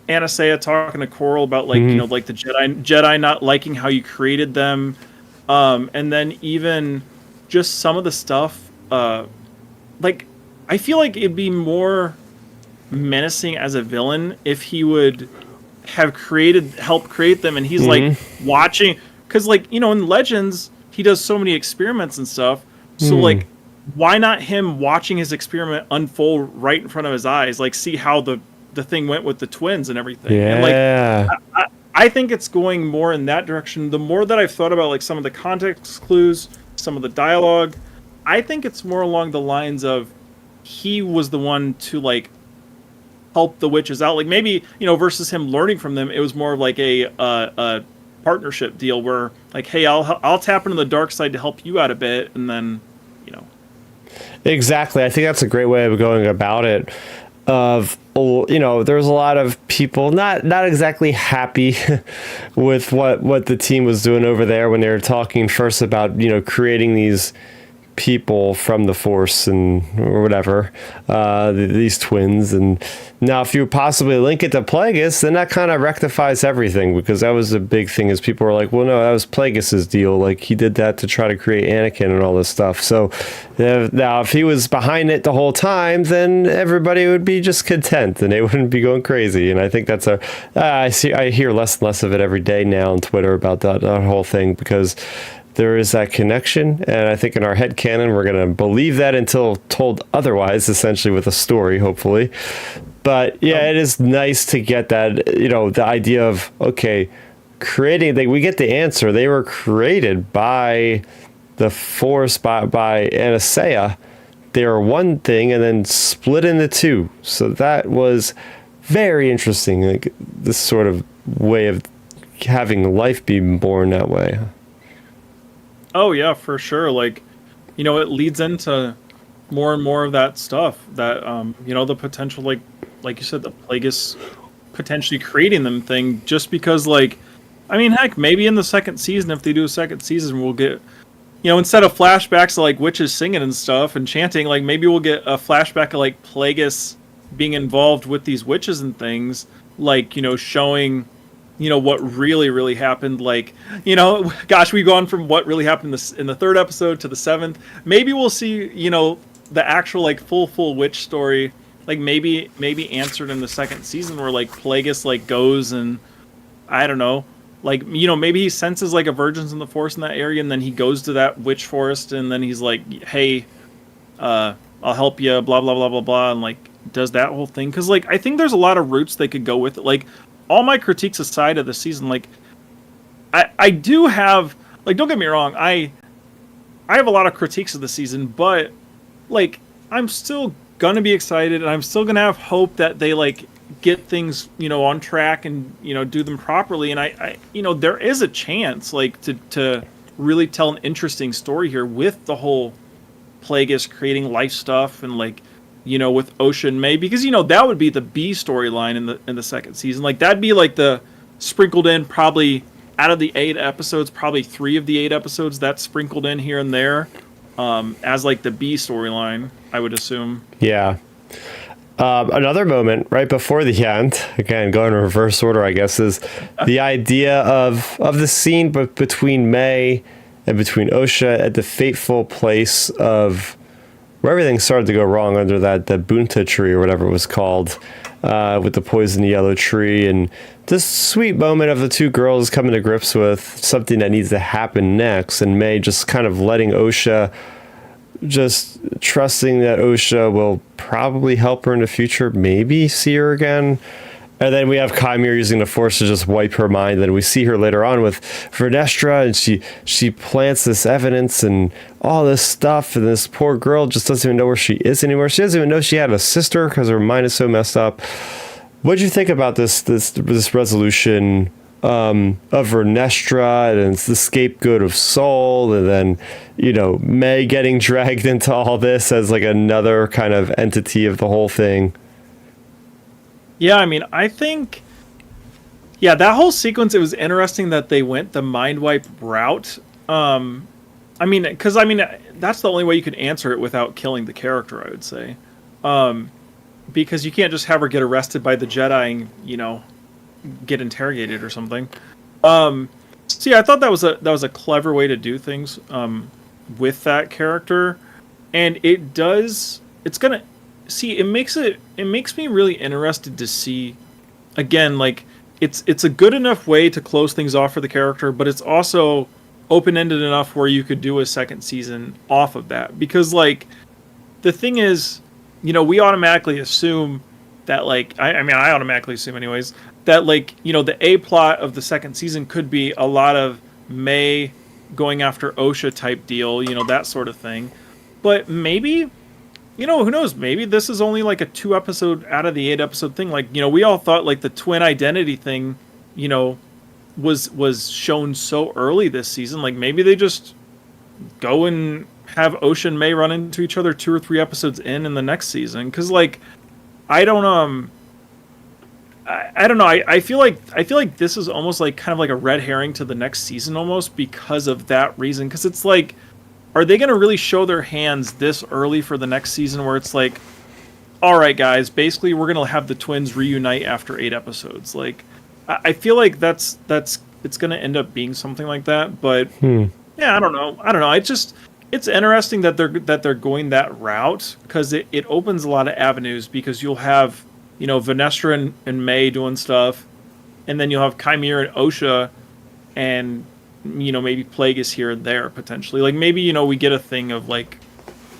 Anastasia talking to Coral about the Jedi not liking how you created them, and then even just some of the stuff. I feel like it'd be more menacing as a villain if he would have helped create them, and he's watching, because in Legends he does so many experiments and stuff. So why not him watching his experiment unfold right in front of his eyes, see how the thing went with the twins and everything. Yeah. And I think it's going more in that direction. The more that I've thought about some of the context clues, some of the dialogue, I think it's more along the lines of he was the one to help the witches out. Maybe, versus him learning from them, it was more of a partnership deal where hey, I'll tap into the dark side to help you out a bit, and then Exactly. I think that's a great way of going about it. There's a lot of people not exactly happy with what the team was doing over there when they were talking first about, creating these people from the Force or whatever, these twins. And now if you possibly link it to Plagueis, then that kind of rectifies everything, because that was a big thing, is people were like, well, no, that was Plagueis's deal. He did that to try to create Anakin and all this stuff. So now if he was behind it the whole time, then everybody would be just content and they wouldn't be going crazy. And I think that's I hear less and less of it every day now on Twitter about that whole thing, because there is that connection, and I think in our head canon we're going to believe that until told otherwise, essentially with a story, hopefully. But yeah, it is nice to get that, the idea of, okay, creating, we get the answer. They were created by the Force, by Anastasia. They were one thing and then split into two. So that was very interesting, this sort of way of having life be born that way. Oh yeah, for sure. It leads into more and more of that stuff that the potential, like you said, the Plagueis potentially creating them thing, just because heck, maybe in the second season, if they do a second season, we'll get, instead of flashbacks of witches singing and stuff and chanting, maybe we'll get a flashback of Plagueis being involved with these witches and things, showing what really happened. Gosh, we've gone from what really happened in the third episode to the seventh. Maybe we'll see the actual full witch story, maybe answered in the second season, where Plagueis goes and, I don't know, maybe he senses a virgins in the Force in that area, and then he goes to that witch forest, and then he's hey, I'll help you, blah blah blah blah blah, and does that whole thing, because I think there's a lot of routes they could go with it. All my critiques aside of the season, I do have, don't get me wrong, I have a lot of critiques of the season, but I'm still gonna be excited, and I'm still gonna have hope that they get things on track and do them properly, and I there is a chance to really tell an interesting story here with the whole Plagueis creating life stuff, and with Osha and May, because that would be the B storyline in the second season. That'd be the sprinkled in, probably out of the 8 episodes, probably 3 of the 8 episodes that's sprinkled in here and there as like the B storyline, I would assume. Yeah. Another moment right before the end, again going in reverse order, I guess, is the idea of the scene between May and between Osha at the fateful place of where everything started to go wrong under that Bunta tree or whatever it was called, with the poison yellow tree, and this sweet moment of the two girls coming to grips with something that needs to happen next, and May just kind of letting Osha, just trusting that Osha will probably help her in the future, maybe see her again. And then we have Chimera using the Force to just wipe her mind. Then we see her later on with Vernestra, and she plants this evidence and all this stuff, and this poor girl just doesn't even know where she is anymore. She doesn't even know she had a sister because her mind is so messed up. What did you think about this resolution of Vernestra and the scapegoat of Soul, and then, you know, May getting dragged into all this as like another kind of entity of the whole thing? Yeah, I mean, I think, yeah, that whole sequence, it was interesting that they went the mind wipe route. I mean, because that's the only way you could answer it without killing the character, I would say. Because you can't just have her get arrested by the Jedi and, you know, get interrogated or something. So yeah, I thought that was a clever way to do things with that character, and it makes me really interested to see, again, like it's a good enough way to close things off for the character, but it's also open-ended enough where you could do a second season off of that, because like the thing is, you know, we automatically assume that, like, I automatically assume anyways, that, like, you know, the A plot of the second season could be a lot of May going after Osha type deal, you know, that sort of thing. But maybe, you know, who knows, maybe this is only like a 2 episode out of the 8 episode thing. Like, you know, we all thought like the twin identity thing, you know, was shown so early this season. Like, maybe they just go and have Osha and May run into each other 2 or 3 episodes in the next season. Because, like, I don't know. I feel like this is almost like kind of like a red herring to the next season almost, because of that reason. Because it's like, are they going to really show their hands this early for the next season, where it's like, all right, guys, basically we're going to have the twins reunite after 8 episodes? Like, I feel like it's going to end up being something like that. But yeah, I don't know. It's interesting that they're going that route, because it opens a lot of avenues, because you'll have, you know, Vernestra and May doing stuff, and then you'll have Chimera and Osha, and, you know, maybe Plagueis here and there potentially. Like, maybe, you know, we get a thing of like,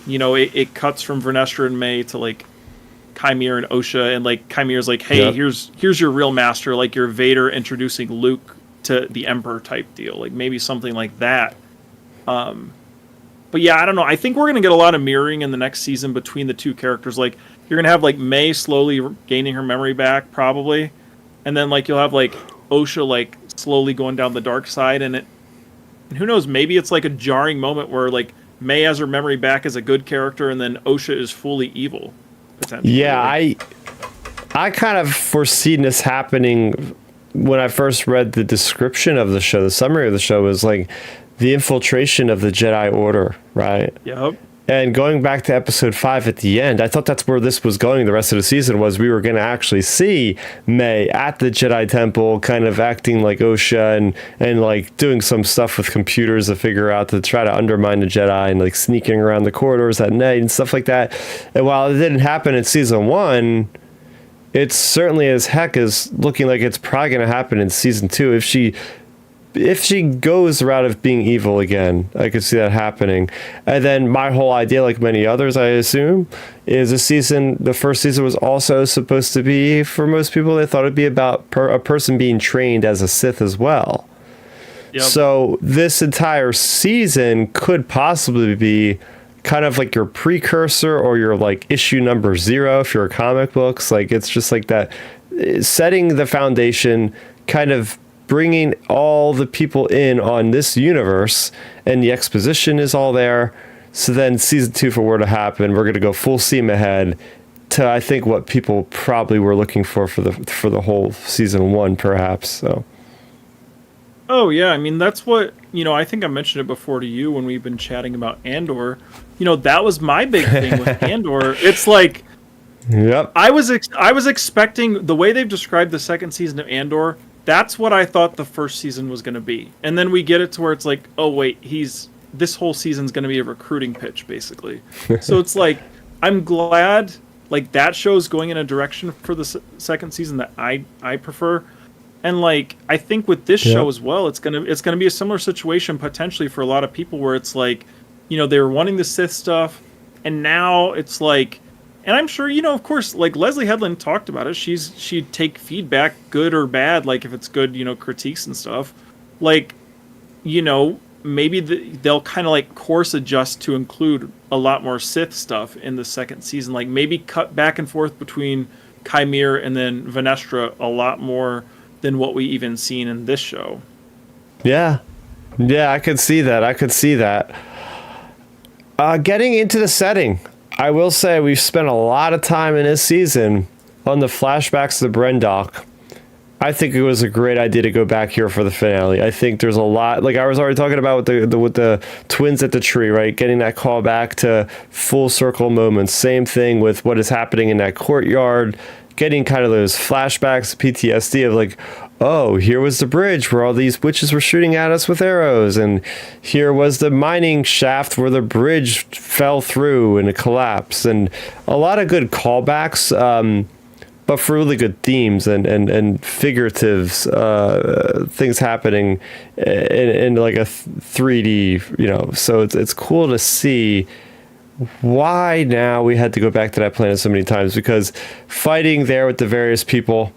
you know, it cuts from Vernestra and May to like Chimera and Osha, and like Chimera's like, hey, Yep. here's your real master, like your Vader introducing Luke to the Emperor type deal. Like, maybe something like that. But yeah, I don't know. I think we're going to get a lot of mirroring in the next season between the two characters. Like, you're going to have like May slowly gaining her memory back, probably. And then like you'll have like Osha like slowly going down the dark side, and who knows, maybe it's like a jarring moment where like May has her memory back as a good character, and then Osha is fully evil, potentially. Yeah, I kind of foreseen this happening when I first read the description of the show. The summary of the show was like the infiltration of the Jedi Order, right? Yep. And going back to episode 5 at the end, I thought that's where this was going the rest of the season, was we were going to actually see May at the Jedi Temple kind of acting like Osha and like doing some stuff with computers to figure out to try to undermine the Jedi, and like sneaking around the corridors at night and stuff like that. And while it didn't happen in season 1, it's certainly as heck is looking like it's probably going to happen in season 2. If she goes the route of being evil again, I could see that happening. And then my whole idea, like many others, I assume, is the first season was also supposed to be, for most people, they thought it'd be about a person being trained as a Sith as well. Yep. So this entire season could possibly be kind of like your precursor, or your like issue number 0 if you're comic books. Like, it's just like that, setting the foundation, kind of bringing all the people in on this universe, and the exposition is all there. So then season 2, for where to happen, we're going to go full steam ahead to, I think, what people probably were looking for the whole season 1, perhaps. So. Oh yeah, I mean that's what, I think I mentioned it before to you when we've been chatting about Andor. That was my big thing with Andor. It's like Yep. I was expecting the way they've described the second season of Andor. That's what I thought the first season was going to be, and then we get it to where it's like, oh wait, this whole season's going to be a recruiting pitch, basically. So it's like, I'm glad like that show's going in a direction for the second season that I prefer, and like I think with this show as well, it's gonna be a similar situation potentially for a lot of people where it's like, they were wanting the Sith stuff, and now it's like. And I'm sure, of course, like Leslie Headland talked about it. She'd take feedback, good or bad, like if it's good, critiques and stuff. Like, maybe they'll kind of like course adjust to include a lot more Sith stuff in the second season. Like maybe cut back and forth between Chimere and then Venestra a lot more than what we even seen in this show. Yeah. Yeah, I could see that. Getting into the setting. I will say we've spent a lot of time in this season on the flashbacks to the Brendok. I think it was a great idea to go back here for the finale. I think there's a lot, like I was already talking about with the twins at the tree, right? Getting that call back to full circle moments. Same thing with what is happening in that courtyard. Getting kind of those flashbacks, PTSD of like, oh, here was the bridge where all these witches were shooting at us with arrows, and here was the mining shaft where the bridge fell through and it collapsed, and a lot of good callbacks, but for really good themes and figurative things happening in like a 3D, so it's cool to see why now we had to go back to that planet so many times, because fighting there with the various people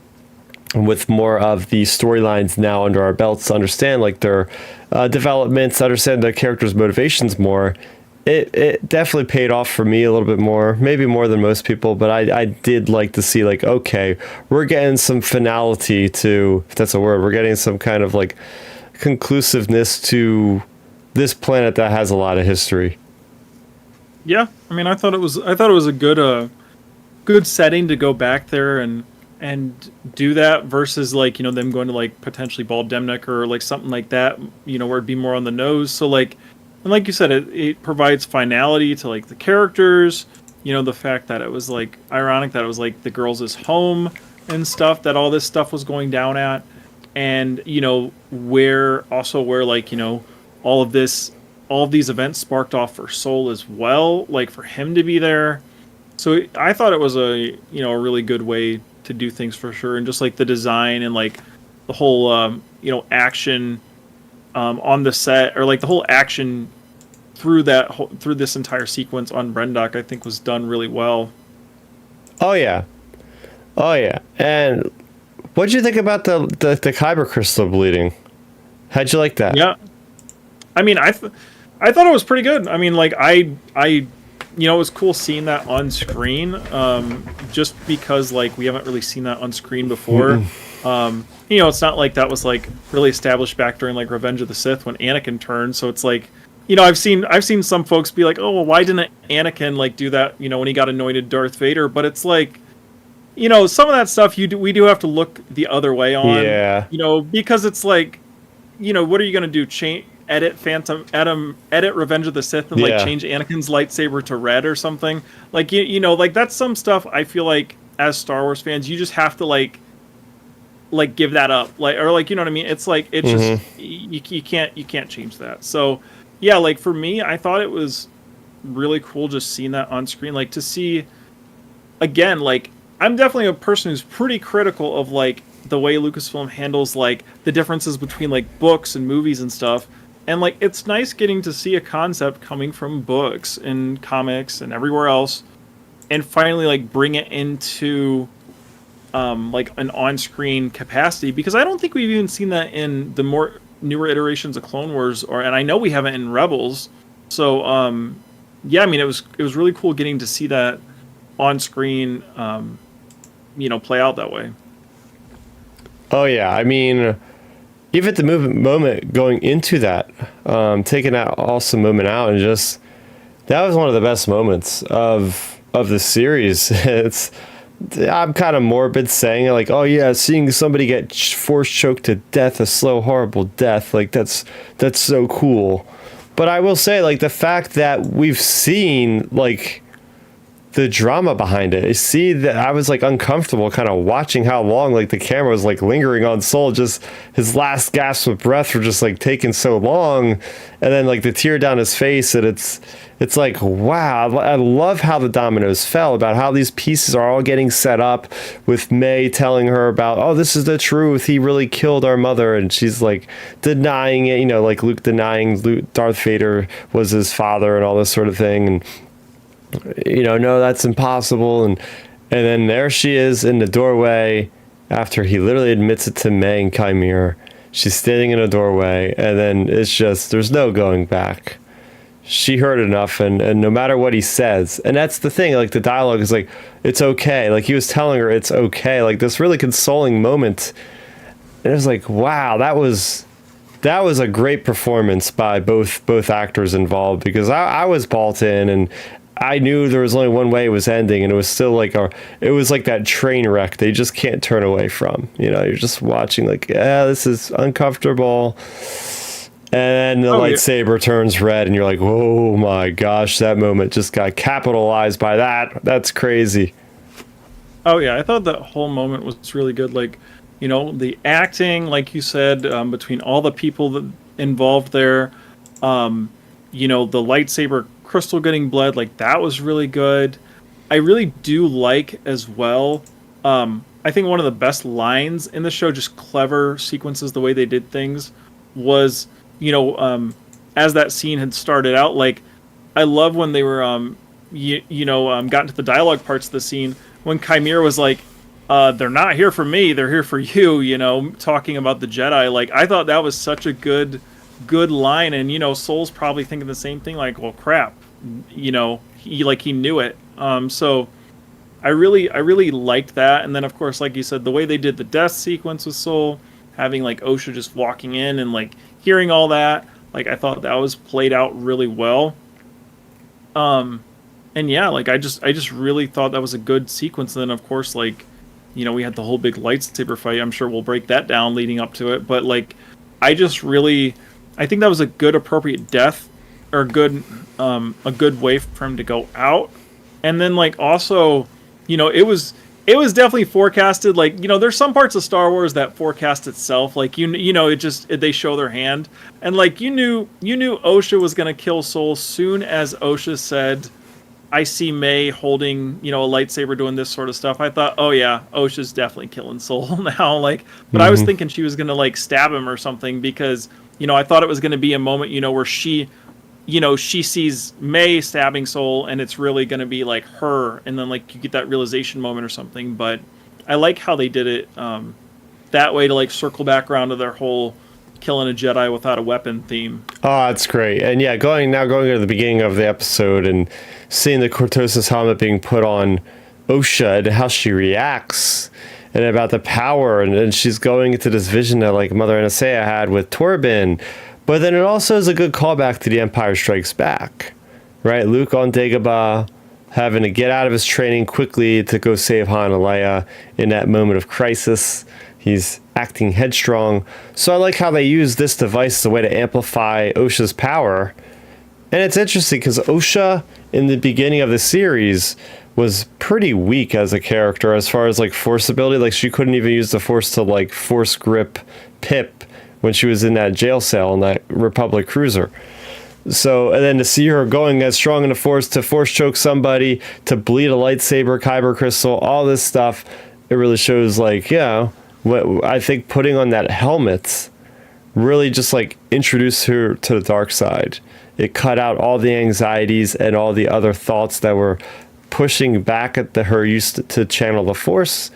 with more of the storylines now under our belts to understand like their developments, understand the characters' motivations more, it definitely paid off for me a little bit more, maybe more than most people, but I did like to see like, okay, we're getting some finality to, if that's a word, we're getting some kind of like conclusiveness to this planet that has a lot of history. Yeah, I mean, I thought it was a good setting to go back there and do that versus like, them going to like potentially Bald Demnik or like something like that, where it'd be more on the nose. So like, and like you said, it provides finality to like the characters, the fact that it was like ironic that it was like the girls' home and stuff, that all this stuff was going down at, and where like, all of these events sparked off for Soul as well, like for him to be there. So I thought it was a really good way to do things for sure, and just like the design and like the whole action on the set, or like the whole action through this entire sequence on Brendok, I think was done really well. Oh yeah. And what'd you think about the kyber crystal bleeding? How'd you like that? Yeah, I mean, I thought it was pretty good. I mean, like it was cool seeing that on screen, just because like we haven't really seen that on screen before. It's not like that was like really established back during like Revenge of the Sith when Anakin turned. So it's like, I've seen some folks be like, oh, well, why didn't Anakin like do that? When he got anointed Darth Vader. But it's like, some of that stuff we do have to look the other way on. Yeah. Because it's like, what are you gonna do? Edit Revenge of the Sith and like change Anakin's lightsaber to red or something, like like that's some stuff I feel like as Star Wars fans you just have to like give that up, like, or like, what I mean, it's like it's just you can't change that. So yeah, like for me, I thought it was really cool just seeing that on screen, like to see again, like I'm definitely a person who's pretty critical of like the way Lucasfilm handles like the differences between like books and movies and stuff. And like it's nice getting to see a concept coming from books and comics and everywhere else, and finally like bring it into like an on-screen capacity, because I don't think we've even seen that in the more newer iterations of Clone Wars, and I know we haven't in Rebels. So yeah, I mean it was really cool getting to see that on screen, play out that way. Oh yeah, I mean, even at the moment going into that, taking that awesome moment out, and just that was one of the best moments of the series. It's I'm kind of morbid saying it, like, oh yeah, seeing somebody get force choked to death, a slow, horrible death, like that's so cool. But I will say, like, the fact that we've seen like the drama behind it. I see that I was like uncomfortable kind of watching how long like the camera was like lingering on Soul, just his last gasps of breath were just like taking so long, and then like the tear down his face, and it's like, wow, I love how the dominoes fell, about how these pieces are all getting set up with May telling her about, oh, this is the truth, he really killed our mother, and she's like denying it, like Luke denying Darth Vader was his father and all this sort of thing, and no, that's impossible. And then there she is in the doorway after he literally admits it to May and Chimera. She's standing in a doorway, and then it's just, there's no going back. She heard enough, and no matter what he says, and that's the thing, like the dialogue is like, it's okay. Like he was telling her it's okay. Like this really consoling moment. And it was like, wow, that was a great performance by both actors involved, because I was bought in, and I knew there was only one way it was ending, and it was still like it was like that train wreck they just can't turn away from. You're just watching like, yeah, this is uncomfortable. And then the lightsaber turns red, and you're like, oh my gosh, that moment just got capitalized by that. That's crazy. Oh yeah, I thought that whole moment was really good. Like, the acting, like you said, between all the people that involved there, the lightsaber crystal getting bled, like that was really good. I really do like as well. I think one of the best lines in the show, just clever sequences, the way they did things, was, as that scene had started out, like I love when they were, got into the dialogue parts of the scene when Chimera was like, they're not here for me, they're here for you, talking about the Jedi. Like I thought that was such a good line, and Soul's probably thinking the same thing, like, well crap, he knew it. So I really liked that. And then of course, like you said, the way they did the death sequence with Soul, having like Osha just walking in and like hearing all that, like I thought that was played out really well. And yeah, like I just really thought that was a good sequence. And then of course, like, we had the whole big lightsaber fight. I'm sure we'll break that down leading up to it, but like I think that was a good appropriate death, or a good way for him to go out. And then like also, it was definitely forecasted. Like, there's some parts of Star Wars that forecast itself. Like, they show their hand, and like you knew Osha was gonna kill Soul soon as Osha said, I see May holding, a lightsaber doing this sort of stuff. I thought, oh yeah, Osha's definitely killing Soul now. Like, but I was thinking she was gonna like stab him or something, because I thought it was gonna be a moment, where she sees May stabbing Soul, and it's really gonna be like her, and then like you get that realization moment or something. But I like how they did it that way, to like circle back around to their whole killing a Jedi without a weapon theme. Oh, that's great. And yeah, going to the beginning of the episode and seeing the Cortosis helmet being put on Osha and how she reacts, and about the power, and she's going into this vision that like Mother Anastasia had with Torben. But then it also is a good callback to The Empire Strikes Back, right? Luke on Dagobah having to get out of his training quickly to go save Han and Leia in that moment of crisis. He's acting headstrong. So I like how they use this device as a way to amplify Osha's power. And it's interesting because Osha, in the beginning of the series, was pretty weak as a character as far as like force ability. Like she couldn't even use the force to like force grip Pip when she was in that jail cell in that Republic cruiser. So, and then to see her going as strong in the force to force choke somebody, to bleed a lightsaber, kyber crystal, all this stuff, it really shows like, what I think putting on that helmet really just like introduced her to the dark side. It cut out all the anxieties and all the other thoughts that were pushing back at her used to channel the force,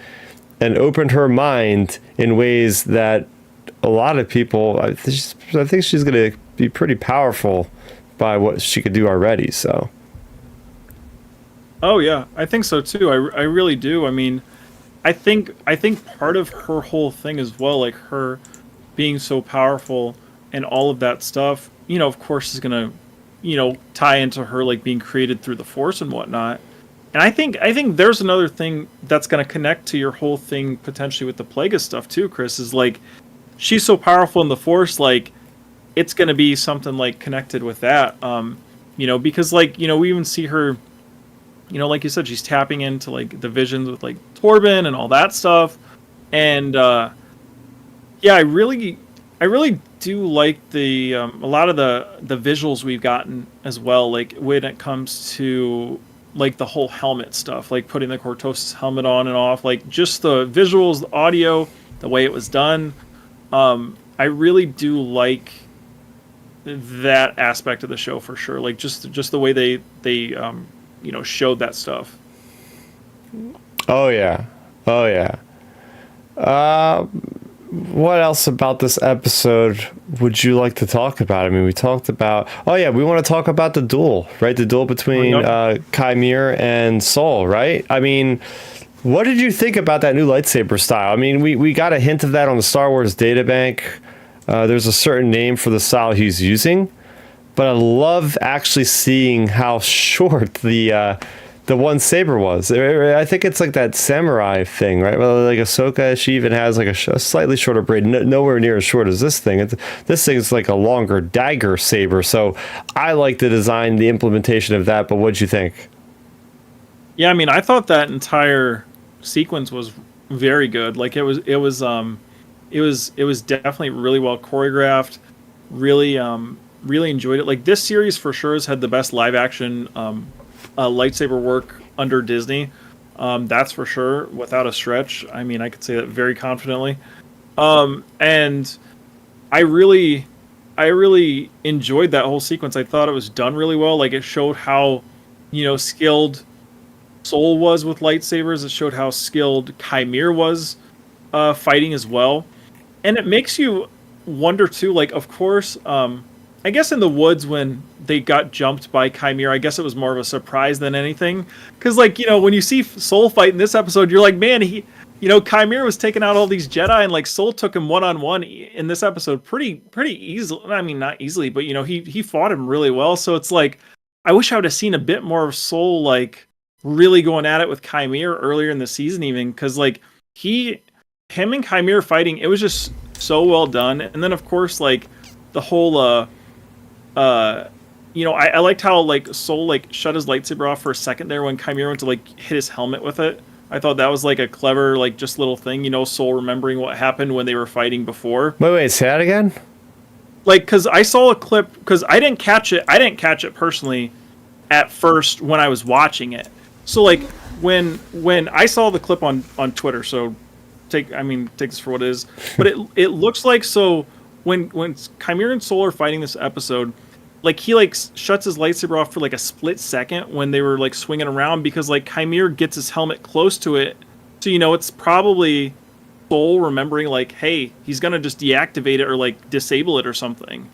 and opened her mind in ways that a lot of people, I think she's going to be pretty powerful by what she could do already. So. Oh yeah, I think so too. I really do. I mean, I think part of her whole thing as well, like her being so powerful and all of that stuff, of course is going to, tie into her like being created through the Force and whatnot. And I think there's another thing that's going to connect to your whole thing potentially with the Plagueis stuff too, Chris, is like she's so powerful in the Force, like it's going to be something like connected with that. Because like, we even see her, like you said, she's tapping into like the visions with like Torben and all that stuff. And yeah, I really do like the a lot of the visuals we've gotten as well, like when it comes to like the whole helmet stuff, like putting the Cortosis helmet on and off, like just the visuals, the audio, the way it was done. I really do like that aspect of the show for sure. Like just the way they showed that stuff. Oh yeah. Oh yeah. What else about this episode would you like to talk about? I mean, we talked about. Oh yeah, we want to talk about the duel, right? The duel between Chimere and Soul, right? I mean, what did you think about that new lightsaber style? I mean, we got a hint of that on the Star Wars databank. There's a certain name for the style he's using, but I love actually seeing how short the one saber was. I think it's like that samurai thing, right? Well, like Ahsoka, she even has like a slightly shorter blade, nowhere near as short as this thing. This thing is like a longer dagger saber. So I like the design, the implementation of that. But what'd you think? Yeah, I mean, I thought that entire sequence was very good. Like it was definitely really well choreographed. Really enjoyed it. Like this series for sure has had the best live action lightsaber work under Disney. That's for sure, without a stretch. I mean, I could say that very confidently. And I really enjoyed that whole sequence. I thought it was done really well. Like it showed how, skilled Soul was with lightsabers. It showed how skilled Chimere was fighting as well. And it makes you wonder too, like, of course, I guess in the woods when they got jumped by Chimere, I guess it was more of a surprise than anything. Because, like, when you see Soul fight in this episode, you're like, man, Chimere was taking out all these Jedi, and like Soul took him one-on-one in this episode pretty easily. I mean, not easily, but he fought him really well. So it's like, I wish I would have seen a bit more of Soul, like, really going at it with Chimere earlier in the season, even because like him and Chimere fighting, it was just so well done. And then of course, like the whole I liked how like Soul like shut his lightsaber off for a second there when Chimere went to like hit his helmet with it. I thought that was like a clever, like, just little thing, Soul remembering what happened when they were fighting before. Wait, say that again? Like, because I saw a clip, because I didn't catch it personally at first when I was watching it. So like when I saw the clip on Twitter, so take this for what it is, but it looks like, so when Chimere and Soul are fighting this episode, like he like shuts his lightsaber off for like a split second when they were like swinging around, because like Chimere gets his helmet close to it, so it's probably Soul remembering like, hey, he's gonna just deactivate it or like disable it or something.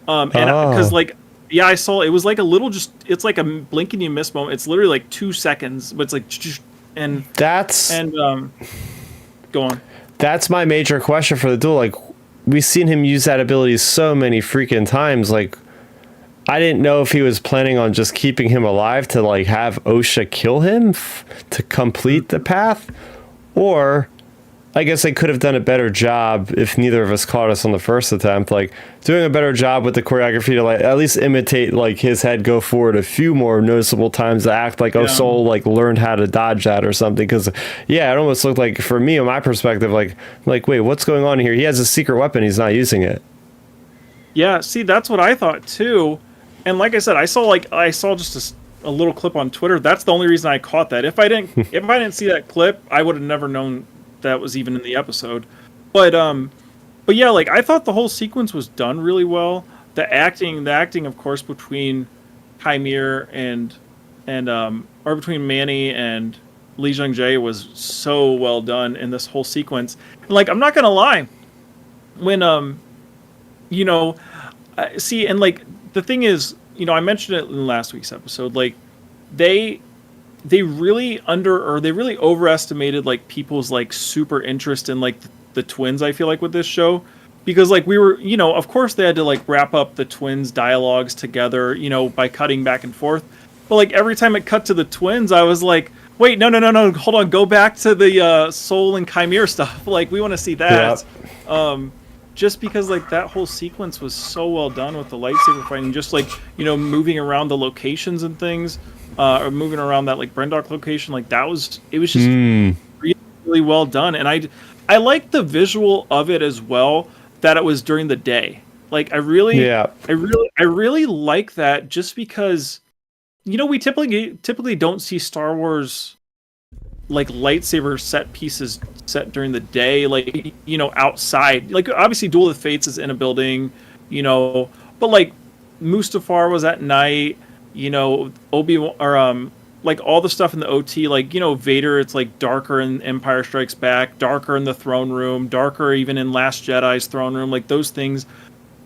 And because like, yeah, I saw it was like a little, it's like a blink and you miss moment. It's literally like 2 seconds, but it's like, and go on. That's my major question for the duel. Like, we've seen him use that ability so many freaking times. Like, I didn't know if he was planning on just keeping him alive to like have Osha kill him to complete the path, or I guess they could have done a better job if neither of us caught us on the first attempt, like doing a better job with the choreography to like at least imitate like his head go forward a few more noticeable times to act like Soul like learned how to dodge that or something. Because yeah, it almost looked like, for me, in my perspective, like wait, what's going on here? He has a secret weapon, he's not using it. Yeah, see, that's what I thought too. And like I said, I saw just a little clip on Twitter. That's the only reason I caught that. If I didn't see that clip, I would have never known that was even in the episode. But yeah, like I thought the whole sequence was done really well. The acting of course between Chimere and or between Manny and Lee Jung Jae was so well done in this whole sequence. And like, I'm not gonna lie, when see, and like the thing is, I mentioned it in last week's episode, like they really overestimated like people's like super interest in like the twins, I feel like, with this show, because like we were, of course they had to like wrap up the twins dialogues together, by cutting back and forth, But like every time it cut to the twins, I was like, wait, no, hold on, go back to the Soul and Chimera stuff. Like we want to see that. Yep. Just because like that whole sequence was so well done with the lightsaber fighting, just like moving around the locations and things, or moving around that like Brendok location, like it was just really, really well done, and I like the visual of it as well, that it was during the day. Like I really like that, just because we typically don't see Star Wars like lightsaber set pieces set during the day, like outside. Like obviously Duel of the Fates is in a building, but like Mustafar was at night, Obi-Wan, or like all the stuff in the OT, like Vader, it's like darker in Empire Strikes Back, darker in the throne room, darker even in Last Jedi's throne room, like those things.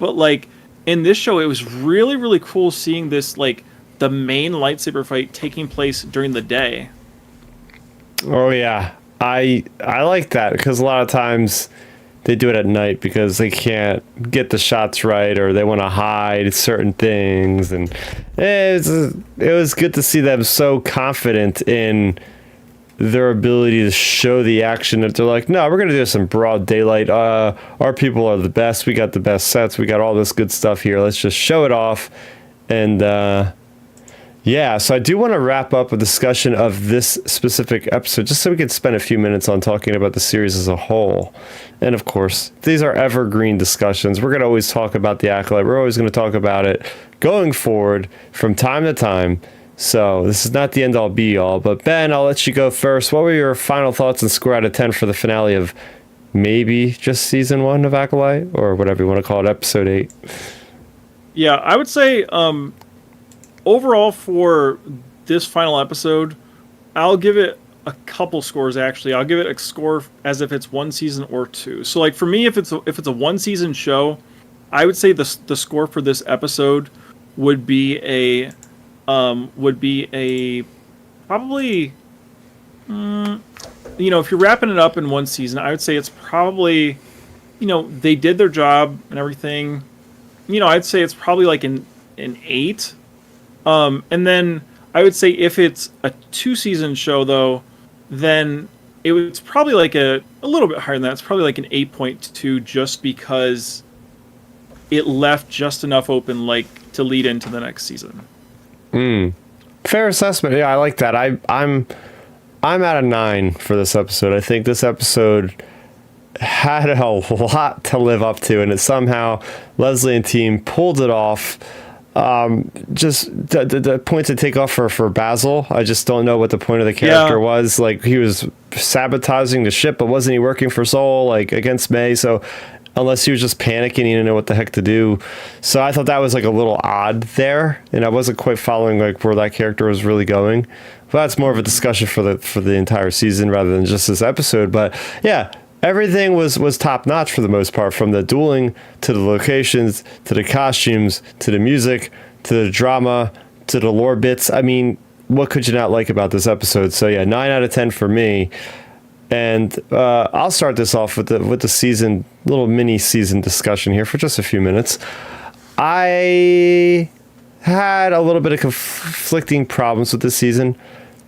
But like in this show, it was really, really cool seeing this, like the main lightsaber fight taking place during the day. Oh yeah, I like that, because a lot of times they do it at night because they can't get the shots right, or they want to hide certain things, and it was good to see them so confident in their ability to show the action, that they're like, no, we're gonna do this in broad daylight. Our people are the best. We got the best sets. We got all this good stuff here. Let's just show it off, and. Yeah, so I do want to wrap up a discussion of this specific episode, just so we can spend a few minutes on talking about the series as a whole. And of course, these are evergreen discussions. We're going to always talk about the Acolyte. We're always going to talk about it going forward from time to time. So this is not the end-all be-all. But Ben, I'll let you go first. What were your final thoughts and score out of 10 for the finale of maybe just season 1 of Acolyte, or whatever you want to call it, episode 8? Yeah, I would say... overall, for this final episode, I'll give it a couple scores. Actually, I'll give it a score as if it's 1 season or 2. So, like for me, if it's a 1 season show, I would say the score for this episode would be a probably if you're wrapping it up in 1 season, I would say it's probably they did their job and everything. I'd say it's probably like an 8. And then I would say if it's a 2 season show, though, then it's probably like a little bit higher than that. It's probably like an 8.2, just because it left just enough open, like to lead into the next season. Fair assessment. Yeah, I like that. I'm at a 9 for this episode. I think this episode had a lot to live up to, and it somehow Leslie and team pulled it off. Just the point to take off for Basil, I just don't know what the point of the character was. Like, he was sabotaging the ship, but wasn't he working for Soul, like against May? So unless he was just panicking, he didn't know what the heck to do. So I thought that was like a little odd there, and I wasn't quite following like where that character was really going. But that's more of a discussion for the entire season rather than just this episode. But yeah, everything was top notch for the most part, from the dueling to the locations to the costumes to the music to the drama to the lore bits. I mean, what could you not like about this episode? So yeah, 9 out of 10 for me. And I'll start this off with the season, little mini season discussion here for just a few minutes. I had a little bit of conflicting problems with this season.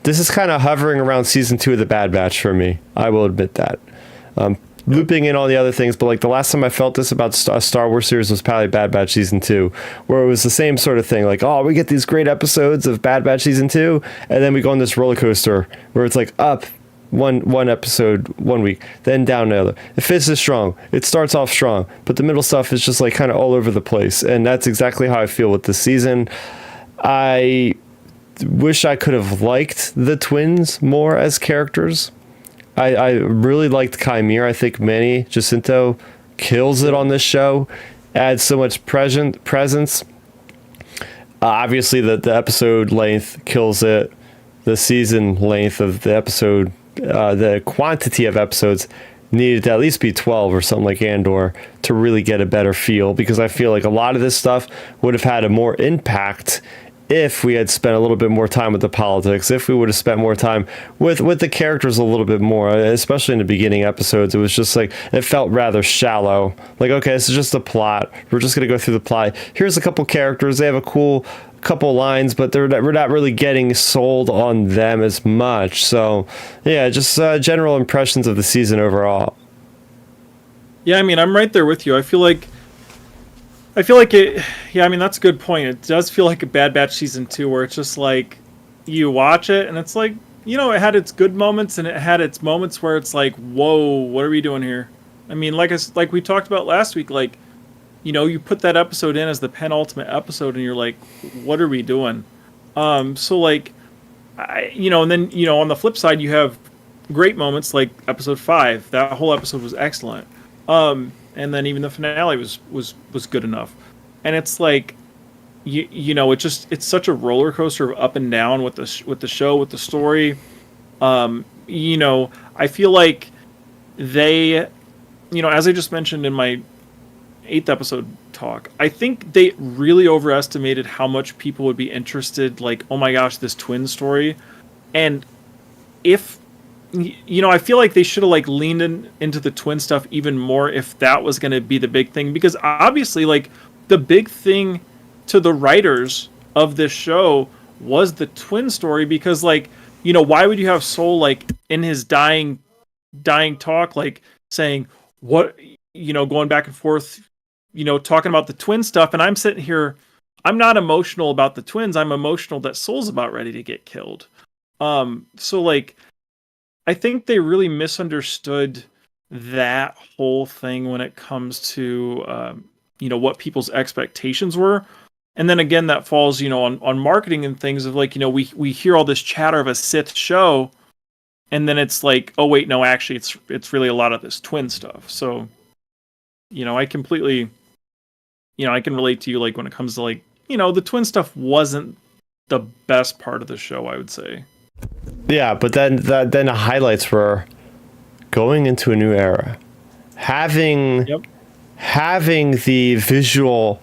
This is kind of hovering around season 2 of the Bad Batch for me. I will admit that. Looping in all the other things, but like the last time I felt this about a Star Wars series was probably Bad Batch season 2, where it was the same sort of thing. Like, oh, we get these great episodes of Bad Batch season 2, and then we go on this roller coaster where it's like up one episode 1 week, then down the other. It finishes strong. It starts off strong, but the middle stuff is just like kind of all over the place, and that's exactly how I feel with this season. I wish I could have liked the twins more as characters. I really liked Chimera. I think Manny Jacinto kills it on this show, adds so much presence. Obviously, the episode length kills it. The season length of the episode, the quantity of episodes needed to at least be 12 or something like Andor to really get a better feel, because I feel like a lot of this stuff would have had a more impact if we had spent a little bit more time with the politics, if we would have spent more time with the characters a little bit more, especially in the beginning episodes. It was just like, it felt rather shallow. Like, okay, this is just a plot. We're just going to go through the plot. Here's a couple characters. They have a cool couple lines, but we're not really getting sold on them as much. So yeah, just general impressions of the season overall. Yeah, I mean, I'm right there with you. I feel like it. Yeah, I mean, that's a good point. It does feel like a Bad Batch season 2, where it's just like you watch it and it's like, it had its good moments and it had its moments where it's like, whoa, what are we doing here? I mean, like we talked about last week, like, you put that episode in as the penultimate episode and you're like, what are we doing? So like, and then, on the flip side, you have great moments like episode 5. That whole episode was excellent. And then even the finale was good enough. And it's like, it's such a roller coaster of up and down with the show, with the story. I feel like they, as I just mentioned in my 8th episode talk, I think they really overestimated how much people would be interested, like, oh my gosh, this twin story. And if, I feel like they should have like leaned into the twin stuff even more if that was going to be the big thing, because obviously, like, the big thing to the writers of this show was the twin story, because, like, why would you have Soul, like, in his dying talk, like, saying what, going back and forth, talking about the twin stuff, and I'm sitting here, I'm not emotional about the twins, I'm emotional that Soul's about ready to get killed. So like, I think they really misunderstood that whole thing when it comes to what people's expectations were. And then again, that falls, on marketing and things of like, we hear all this chatter of a Sith show, and then it's like, oh wait, no, actually it's really a lot of this twin stuff. So, I completely, I can relate to you, like, when it comes to, like, the twin stuff wasn't the best part of the show, I would say. Yeah, but then the highlights were going into a new era, having the visual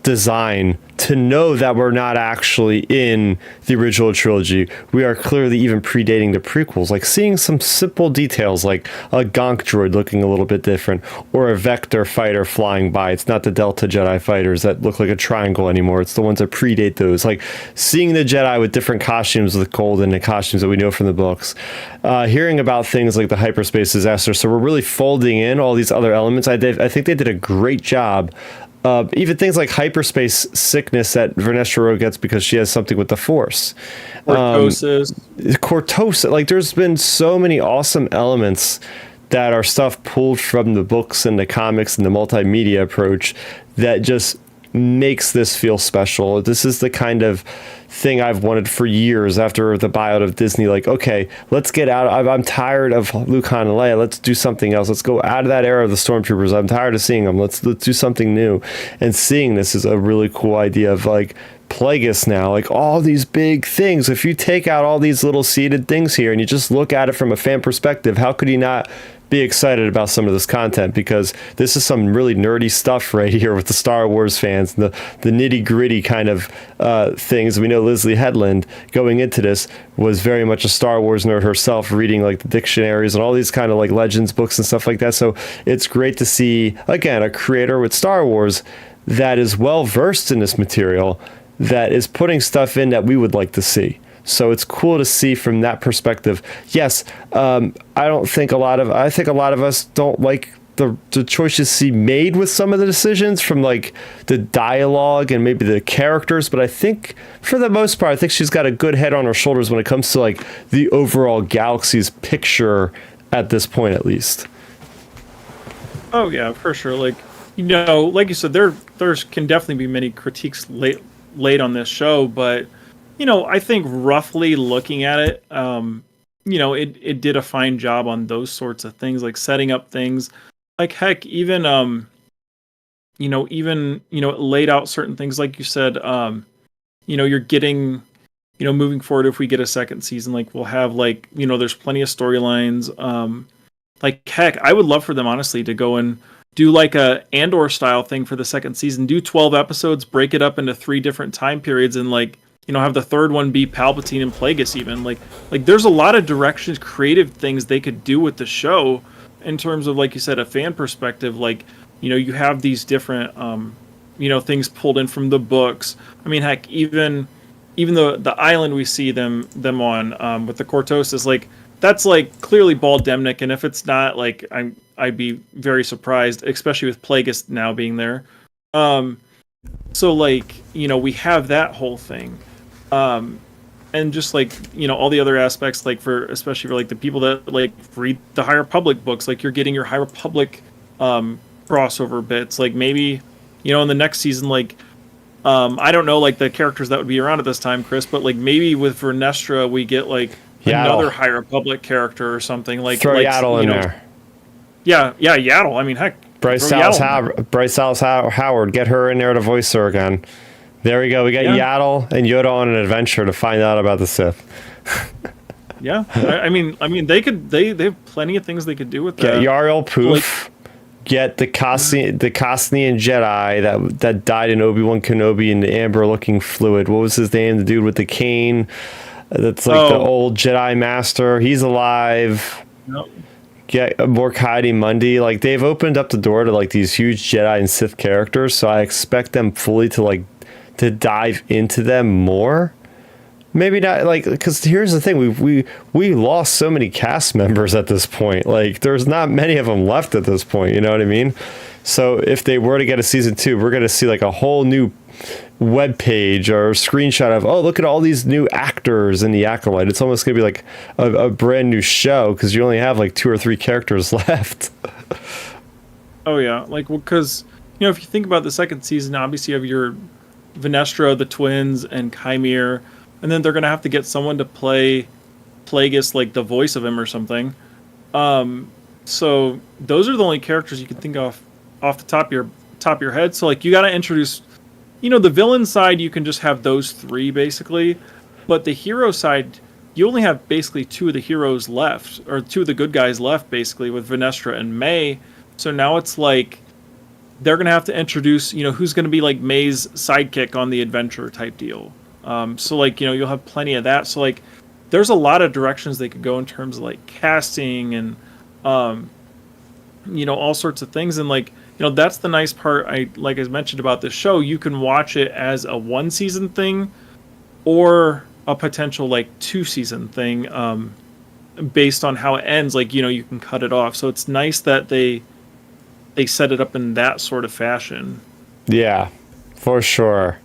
design to know that we're not actually in the original trilogy. We are clearly even predating the prequels, like seeing some simple details like a Gonk droid looking a little bit different, or a Vector fighter flying by. It's not the Delta Jedi fighters that look like a triangle anymore. It's the ones that predate those. Like seeing the Jedi with different costumes with gold and the costumes that we know from the books. Hearing about things like the hyperspace disaster. So we're really folding in all these other elements. I think they did a great job. Even things like hyperspace sickness that Vernestra Rwoh gets because she has something with the Force. Cortosis. Like, there's been so many awesome elements that are stuff pulled from the books and the comics and the multimedia approach that just makes this feel special. This is the kind of thing I've wanted for years after the buyout of Disney. Like, okay, let's get out. I'm tired of Luke, Han, and Leia. Let's do something else. Let's go out of that era of the Stormtroopers. I'm tired of seeing them. Let's do something new. And seeing this is a really cool idea of like Plagueis now, like all these big things. If you take out all these little seeded things here and you just look at it from a fan perspective, how could you not be excited about some of this content? Because this is some really nerdy stuff right here with the Star Wars fans, the nitty gritty kind of things. We know Leslie Headland going into this was very much a Star Wars nerd herself, reading like the dictionaries and all these kind of like legends books and stuff like that. So it's great to see, again, a creator with Star Wars that is well versed in this material, that is putting stuff in that we would like to see. So it's cool to see from that perspective. Yes, I think a lot of us don't like the choices she made with some of the decisions, from like the dialogue and maybe the characters, but I think for the most part, I think she's got a good head on her shoulders when it comes to like the overall galaxy's picture at this point, at least. Oh yeah, for sure. Like, like you said, there can definitely be many critiques laid on this show, but I think roughly looking at it, it did a fine job on those sorts of things, like setting up things. Like, heck, even it laid out certain things, like you said, you're getting, moving forward, if we get a second season, like we'll have like, there's plenty of storylines. Like, heck, I would love for them, honestly, to go and do like a Andor style thing for the second season, do 12 episodes, break it up into 3 different time periods, and like, have the third one be Palpatine and Plagueis even. Like there's a lot of directions, creative things they could do with the show in terms of, like you said, a fan perspective. Like, you have these different things pulled in from the books. I mean, heck, even the island we see them on, with the Cortosis, like that's like clearly Bald Demnick, and if it's not, like I'd be very surprised, especially with Plagueis now being there. So like, we have that whole thing. And just like, all the other aspects, like especially for like the people that like read the High Republic books, like you're getting your High Republic crossover bits, like maybe, in the next season, like I don't know like the characters that would be around at this time, Chris, but like maybe with Vernestra we get like another High Republic character or something, like throw Yaddle in there. Yeah, Yaddle. I mean, heck, Bryce Dallas Howard, get her in there to voice her again. There we go. We got Yaddle and Yoda on an adventure to find out about the Sith. Yeah, I mean, they have plenty of things they could do with that. Get Yarael Poof. Get the Cosnian Jedi that died in Obi-Wan Kenobi in the amber-looking fluid. What was his name? The dude with the cane. That's like the old Jedi Master. He's alive. Nope. Get Morkadi Mundi. Like they've opened up the door to like these huge Jedi and Sith characters, so I expect them fully to dive into them more. Maybe not, like, because here's the thing, we lost so many cast members at this point. Like there's not many of them left at this point, you know what I mean? So if they were to get a season 2, we're going to see like a whole new web page or screenshot of, oh, look at all these new actors in the Acolyte. It's almost going to be like a brand new show because you only have like 2 or 3 characters left. Oh yeah, like, well, because if you think about the second season, obviously you have your Vernestra, the twins, and Chimere, and then they're gonna have to get someone to play Plagueis, like the voice of him or something. So those are the only characters you can think of off the top of your head. So like you got to introduce, the villain side. You can just have those 3 basically, but the hero side, you only have basically 2 of the heroes left, or 2 of the good guys left, basically with Vernestra and May. So now it's like they're gonna have to introduce, who's gonna be like May's sidekick on the adventure type deal. So like, you'll have plenty of that. So like, there's a lot of directions they could go in terms of like casting and, all sorts of things. And like, that's the nice part. Like I mentioned about this show, you can watch it as a 1-season thing or a potential like 2-season thing, based on how it ends. Like, you can cut it off. So it's nice that they set it up in that sort of fashion. Yeah, for sure.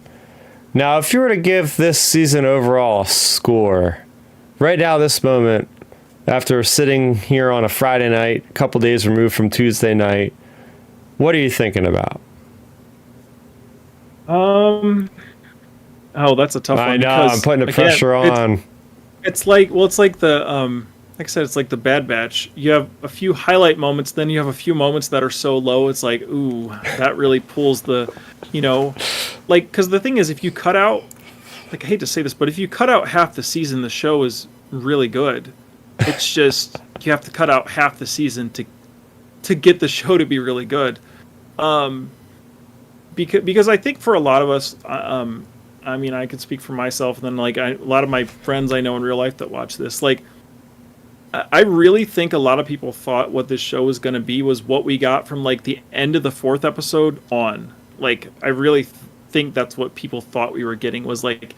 Now, if you were to give this season overall a score, right now, this moment, after sitting here on a Friday night, a couple days removed from Tuesday night, what are you thinking about? Oh, that's a tough one. I know, I'm putting the pressure on. It's like the like I said, it's like the Bad Batch. You have a few highlight moments, then you have a few moments that are so low, it's like, ooh, that really pulls the, like, because the thing is, if you cut out, like, I hate to say this, but if you cut out half the season, the show is really good. It's just, you have to cut out half the season to get the show to be really good. Because I think for a lot of us, I mean, I could speak for myself, and then like a lot of my friends I know in real life that watch this, like, I really think a lot of people thought what this show was going to be was what we got from like the end of the 4th episode on. Like, I really think that's what people thought we were getting, was like,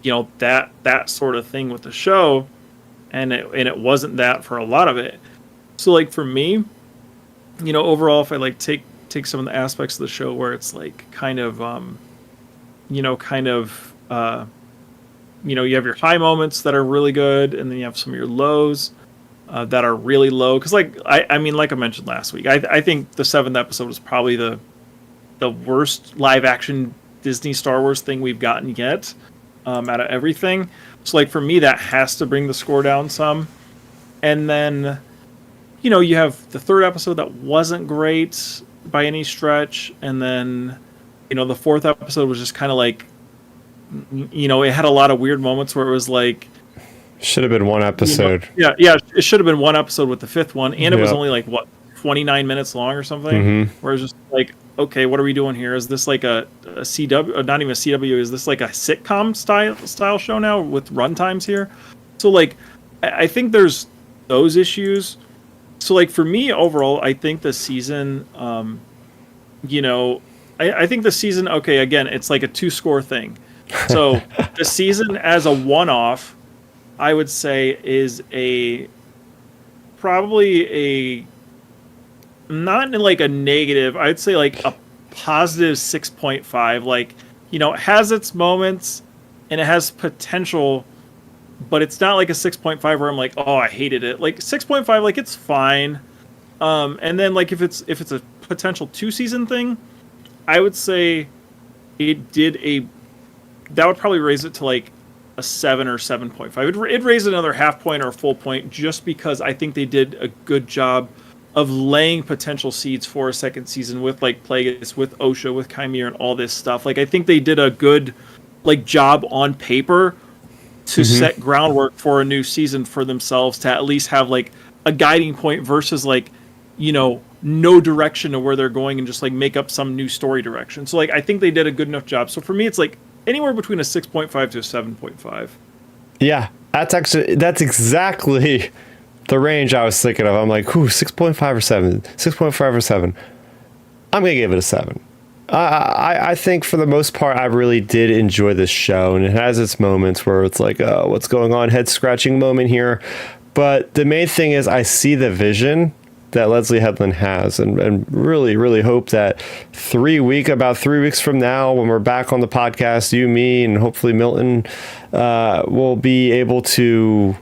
that sort of thing with the show, and it wasn't that for a lot of it. So like for me, overall, if I like take some of the aspects of the show where it's like kind of you have your high moments that are really good, and then you have some of your lows that are really low. Because like I mean, like I mentioned last week, I think the 7th episode was probably the worst live action Disney Star Wars thing we've gotten yet, out of everything. So like for me, that has to bring the score down some. And then you have the 3rd episode that wasn't great by any stretch, and then the 4th episode was just kind of like, it had a lot of weird moments where it was like, should have been 1 episode. Yeah, it should have been 1 episode with the 5th one, and it was only like 29 minutes long or something. Mm-hmm. Where it's just like, okay, what are we doing here? Is this like a CW, or not even a CW? Is this like a sitcom style show now with runtimes here? So like, I think there's those issues. So like for me overall, I think the season, I think the season, okay, again, it's like a 2-score thing. So the season as a one-off, I would say is probably not in like a negative, I'd say like a positive 6.5. Like, it has its moments and it has potential, but it's not like a 6.5 where I'm like, oh, I hated it. Like 6.5, like it's fine. And then like if it's a potential 2-season thing, I would say that would probably raise it to like a 7 or 7.5. It'd raise another half point or a full point just because I think they did a good job of laying potential seeds for a second season with like Plagueis, with Osha, with Chimera, and all this stuff. Like I think they did a good like job on paper to set groundwork for a new season for themselves to at least have like a guiding point versus like, no direction of where they're going and just like make up some new story direction. So like I think they did a good enough job. So for me, it's like anywhere between a 6.5 to a 7.5. Yeah, that's exactly the range I was thinking of. I'm like, 6.5 or 7, 6.5 or 7. I'm gonna give it a 7. I think for the most part, I really did enjoy this show, and it has its moments where it's like, oh, what's going on? Head scratching moment here. But the main thing is I see the vision that Leslie Headland has, and really, really hope that about 3 weeks from now, when we're back on the podcast, you, me, and hopefully Milton, will be able to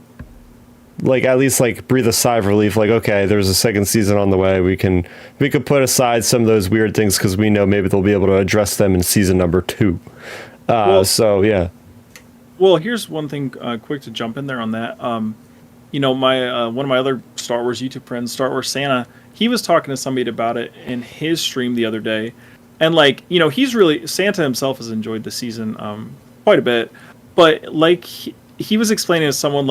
like at least like breathe a sigh of relief. Like, okay, there's a second season on the way. We can put aside some of those weird things because we know maybe they'll be able to address them in season number 2. So yeah. Well, here's one thing quick to jump in there on that. My one of my other Star Wars YouTube friends, Star Wars Santa, he was talking to somebody about it in his stream the other day, and like Santa himself has enjoyed the season quite a bit, but like he was explaining to someone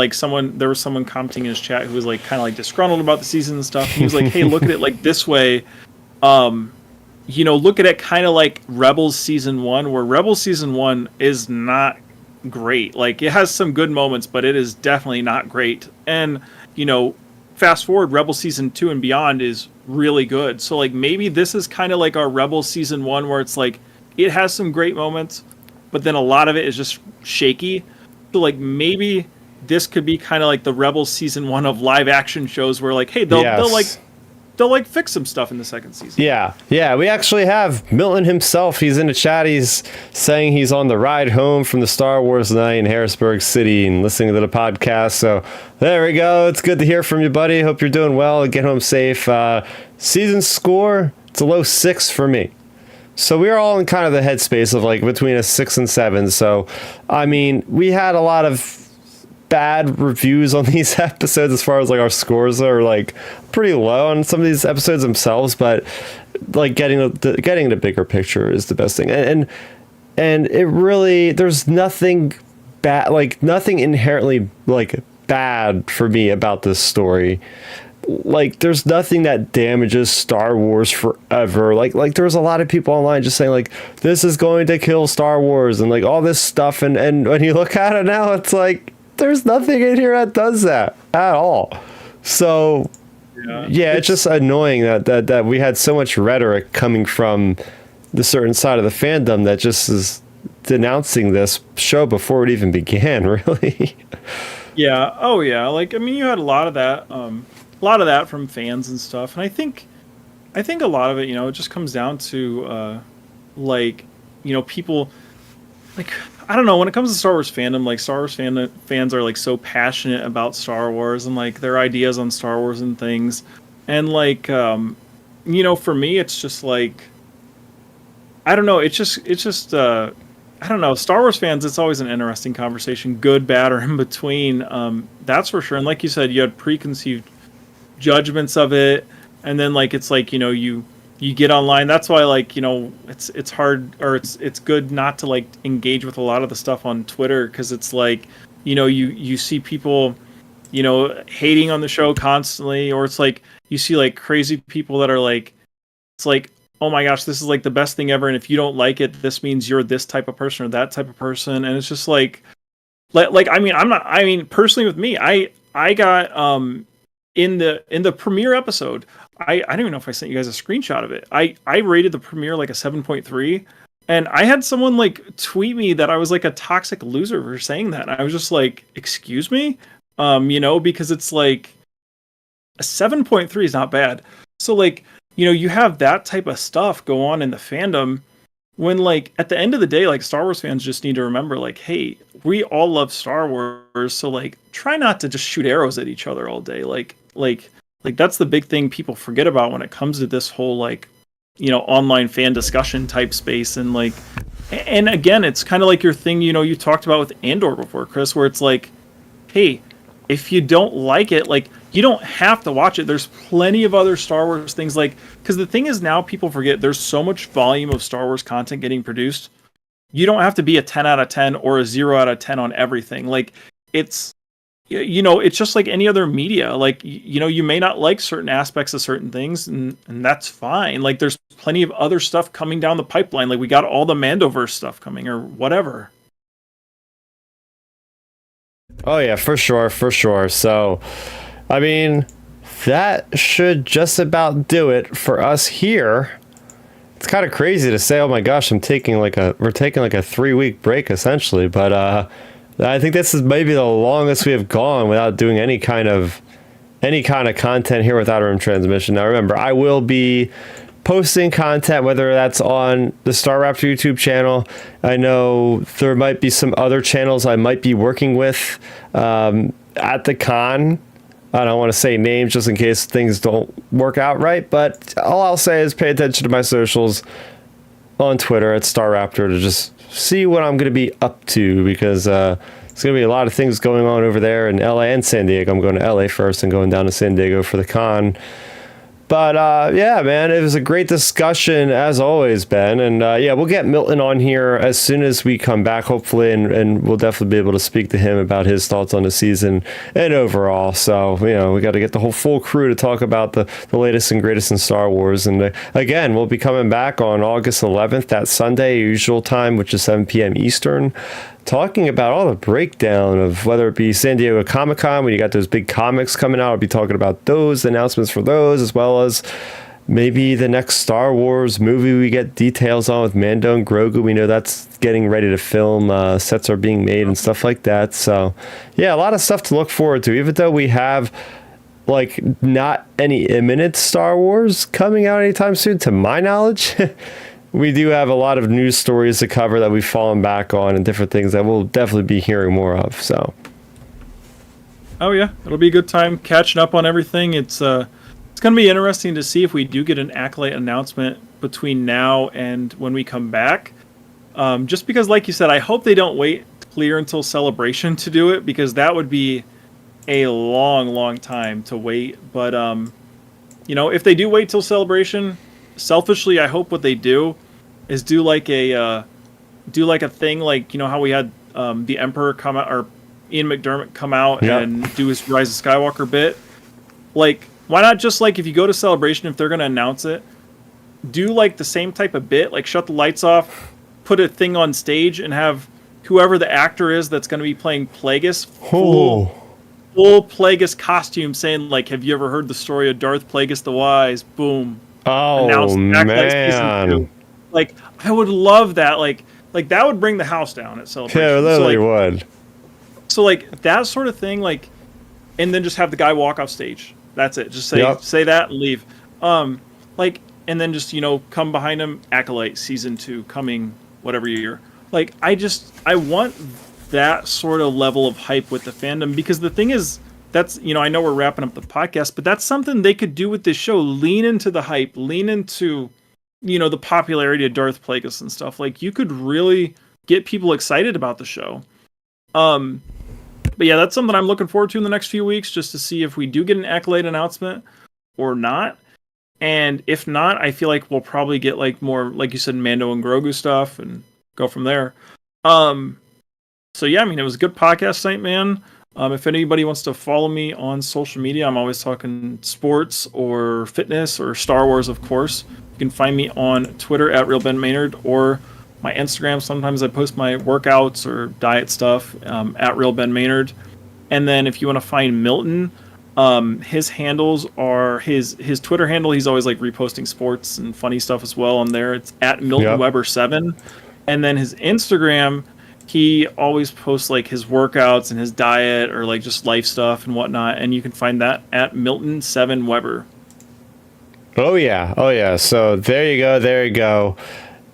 there was someone commenting in his chat who was like kind of like disgruntled about the season and stuff. And he was like, hey, look at it like this way, look at it kind of like Rebels season 1, where Rebels season 1 is not great. Like it has some good moments, but it is definitely not great. And fast forward, Rebel season 2 and beyond is really good. So like maybe this is kind of like our Rebel season 1, where it's like it has some great moments, but then a lot of it is just shaky. So like maybe this could be kind of like the Rebel season 1 of live action shows, where like, hey, they'll fix some stuff in the second season. Yeah. We actually have Milton himself. He's in the chat. He's saying he's on the ride home from the Star Wars night in Harrisburg City and listening to the podcast. So there we go. It's good to hear from you, buddy. Hope you're doing well. Get home safe. Season score, it's a low 6 for me. So we are all in kind of the headspace of like between a 6 and 7. So, I mean, we had a lot of bad reviews on these episodes as far as like our scores are like pretty low on some of these episodes themselves, but like getting the bigger picture is the best thing. And it really, there's nothing bad, like nothing inherently like bad for me about this story. Like there's nothing that damages Star Wars forever. Like there was a lot of people online just saying like this is going to kill Star Wars and like all this stuff, and when you look at it now, it's like there's nothing in here that does that at all. So yeah, it's just annoying that we had so much rhetoric coming from the certain side of the fandom that just is denouncing this show before it even began, really. Yeah. Oh yeah. Like, I mean, you had a lot of that from fans and stuff. And I think a lot of it, it just comes down to, people like, I don't know, when it comes to Star Wars fandom, like Star Wars fans are like so passionate about Star Wars and like their ideas on Star Wars and things. And like, for me, it's just like, I don't know. It's just, I don't know. Star Wars fans, it's always an interesting conversation, good, bad, or in between. That's for sure. And like you said, you had preconceived judgments of it, and then like it's like you get online. That's why like it's hard, or it's good not to like engage with a lot of the stuff on Twitter, because it's like you see people hating on the show constantly, or it's like you see like crazy people that are like, it's like, oh my gosh, this is like the best thing ever, and if you don't like it, this means you're this type of person or that type of person. And it's just like personally with me, I got in the premiere episode, I don't even know if I sent you guys a screenshot of it. I rated the premiere like a 7.3, and I had someone like tweet me that I was like a toxic loser for saying that. And I was just like, excuse me? Because it's like a 7.3 is not bad. So like, you have that type of stuff go on in the fandom when like at the end of the day, like Star Wars fans just need to remember like, hey, we all love Star Wars, so like try not to just shoot arrows at each other all day. Like that's the big thing people forget about when it comes to this whole like, online fan discussion type space. And like, and again, it's kind of like your thing, you talked about with Andor before, Chris, where it's like, hey, if you don't like it, like you don't have to watch it. There's plenty of other Star Wars things, like, because the thing is now people forget there's so much volume of Star Wars content getting produced. You don't have to be a 10 out of 10 or a 0 out of 10 on everything. Like it's just like any other media. Like, you may not like certain aspects of certain things, and that's fine. Like, there's plenty of other stuff coming down the pipeline. Like, we got all the Mandoverse stuff coming or whatever. Oh, yeah, for sure. So, I mean, that should just about do it for us here. It's kind of crazy to say, oh my gosh, we're taking like a 3-week break essentially, but I think this is maybe the longest we have gone without doing any kind of content here with Outer Rim Transmission. Now remember, I will be posting content, whether that's on the Starrapter YouTube channel. I know there might be some other channels I might be working with at the con. I don't want to say names just in case things don't work out right, but all I'll say is pay attention to my socials on Twitter at Starrapter to just see what I'm going to be up to, because there's going to be a lot of things going on over there in LA and San Diego. I'm going to LA first and going down to San Diego for the con. But yeah, man, it was a great discussion as always, Ben. And yeah, we'll get Milton on here as soon as we come back, hopefully, and we'll definitely be able to speak to him about his thoughts on the season and overall. So, we got to get the whole full crew to talk about the latest and greatest in Star Wars. And again, we'll be coming back on August 11th, that Sunday, usual time, which is 7 p.m. Eastern, talking about all the breakdown of whether it be San Diego Comic-Con, when you got those big comics coming out. I'll be talking about those, the announcements for those, as well as maybe the next Star Wars movie we get details on with Mando and Grogu. We know that's getting ready to film. Sets are being made and stuff like that. So, yeah, a lot of stuff to look forward to, even though we have like not any imminent Star Wars coming out anytime soon, to my knowledge. We do have a lot of news stories to cover that we've fallen back on and different things that we'll definitely be hearing more of. So, oh yeah, it'll be a good time catching up on everything. It's going to be interesting to see if we do get an Acolyte announcement between now and when we come back. Just because, like you said, I hope they don't wait clear until Celebration to do it, because that would be a long time to wait. But if they do wait till Celebration, selfishly, I hope what they do is do like a thing like how we had the Emperor come out, or Ian McDermott come out and do his Rise of Skywalker bit. Like, why not just like, if you go to Celebration, if they're going to announce it, do like the same type of bit, like shut the lights off, put a thing on stage, and have whoever the actor is that's going to be playing Plagueis full Plagueis costume, saying like, have you ever heard the story of Darth Plagueis the Wise? Boom. Oh man! Like, I would love that. Like that would bring the house down at Celebration. Yeah, it literally would. So like that sort of thing, like, and then just have the guy walk off stage. That's it. Just say that and leave. Like, and then just come behind him. Acolyte season 2 coming whatever year. Like, I want that sort of level of hype with the fandom, because the thing is, that's, I know we're wrapping up the podcast, but that's something they could do with this show. Lean into the hype, lean into, the popularity of Darth Plagueis and stuff. Like, you could really get people excited about the show. But yeah, that's something I'm looking forward to in the next few weeks, just to see if we do get an Acolyte announcement or not. And if not, I feel like we'll probably get like more, like you said, Mando and Grogu stuff and go from there. So yeah, I mean, it was a good podcast tonight, man. If anybody wants to follow me on social media, I'm always talking sports or fitness or Star Wars, of course. You can find me on Twitter at RealBenMaynard, or my Instagram. Sometimes I post my workouts or diet stuff at RealBenMaynard. And then if you want to find Milton, His handles are his Twitter handle. He's always like reposting sports and funny stuff as well on there. It's at Milton Weber 7, and then his Instagram, he always posts like his workouts and his diet or like just life stuff and whatnot. And you can find that at Milton 7 Weber. Oh yeah. So there you go.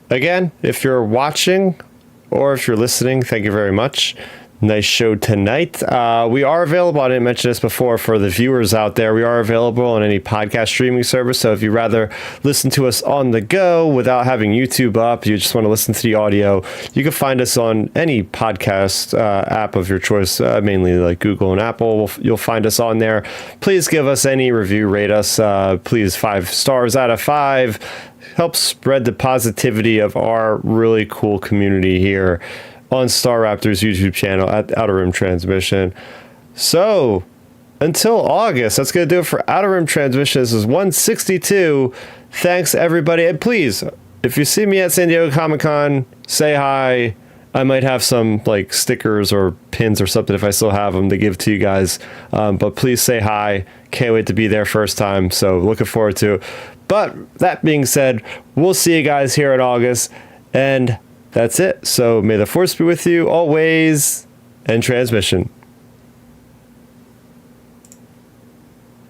Again, if you're watching or if you're listening, thank you very much. Nice show tonight. We are available, I didn't mention this before, for the viewers out there. We are available on any podcast streaming service. So if you'd rather listen to us on the go without having YouTube up, you just want to listen to the audio, you can find us on any podcast app of your choice, mainly like Google and Apple. You'll find us on there. Please give us any review, rate us. Please 5 stars out of 5. Help spread the positivity of our really cool community here on Starrapter's YouTube channel at Outer Rim Transmission. So, until August, that's going to do it for Outer Rim Transmission. This is 162. Thanks, everybody. And please, if you see me at San Diego Comic-Con, say hi. I might have some like stickers or pins or something if I still have them to give to you guys. But please say hi. Can't wait to be there first time. So, looking forward to it. But that being said, we'll see you guys here in August. And that's it. So may the force be with you always, and transmission.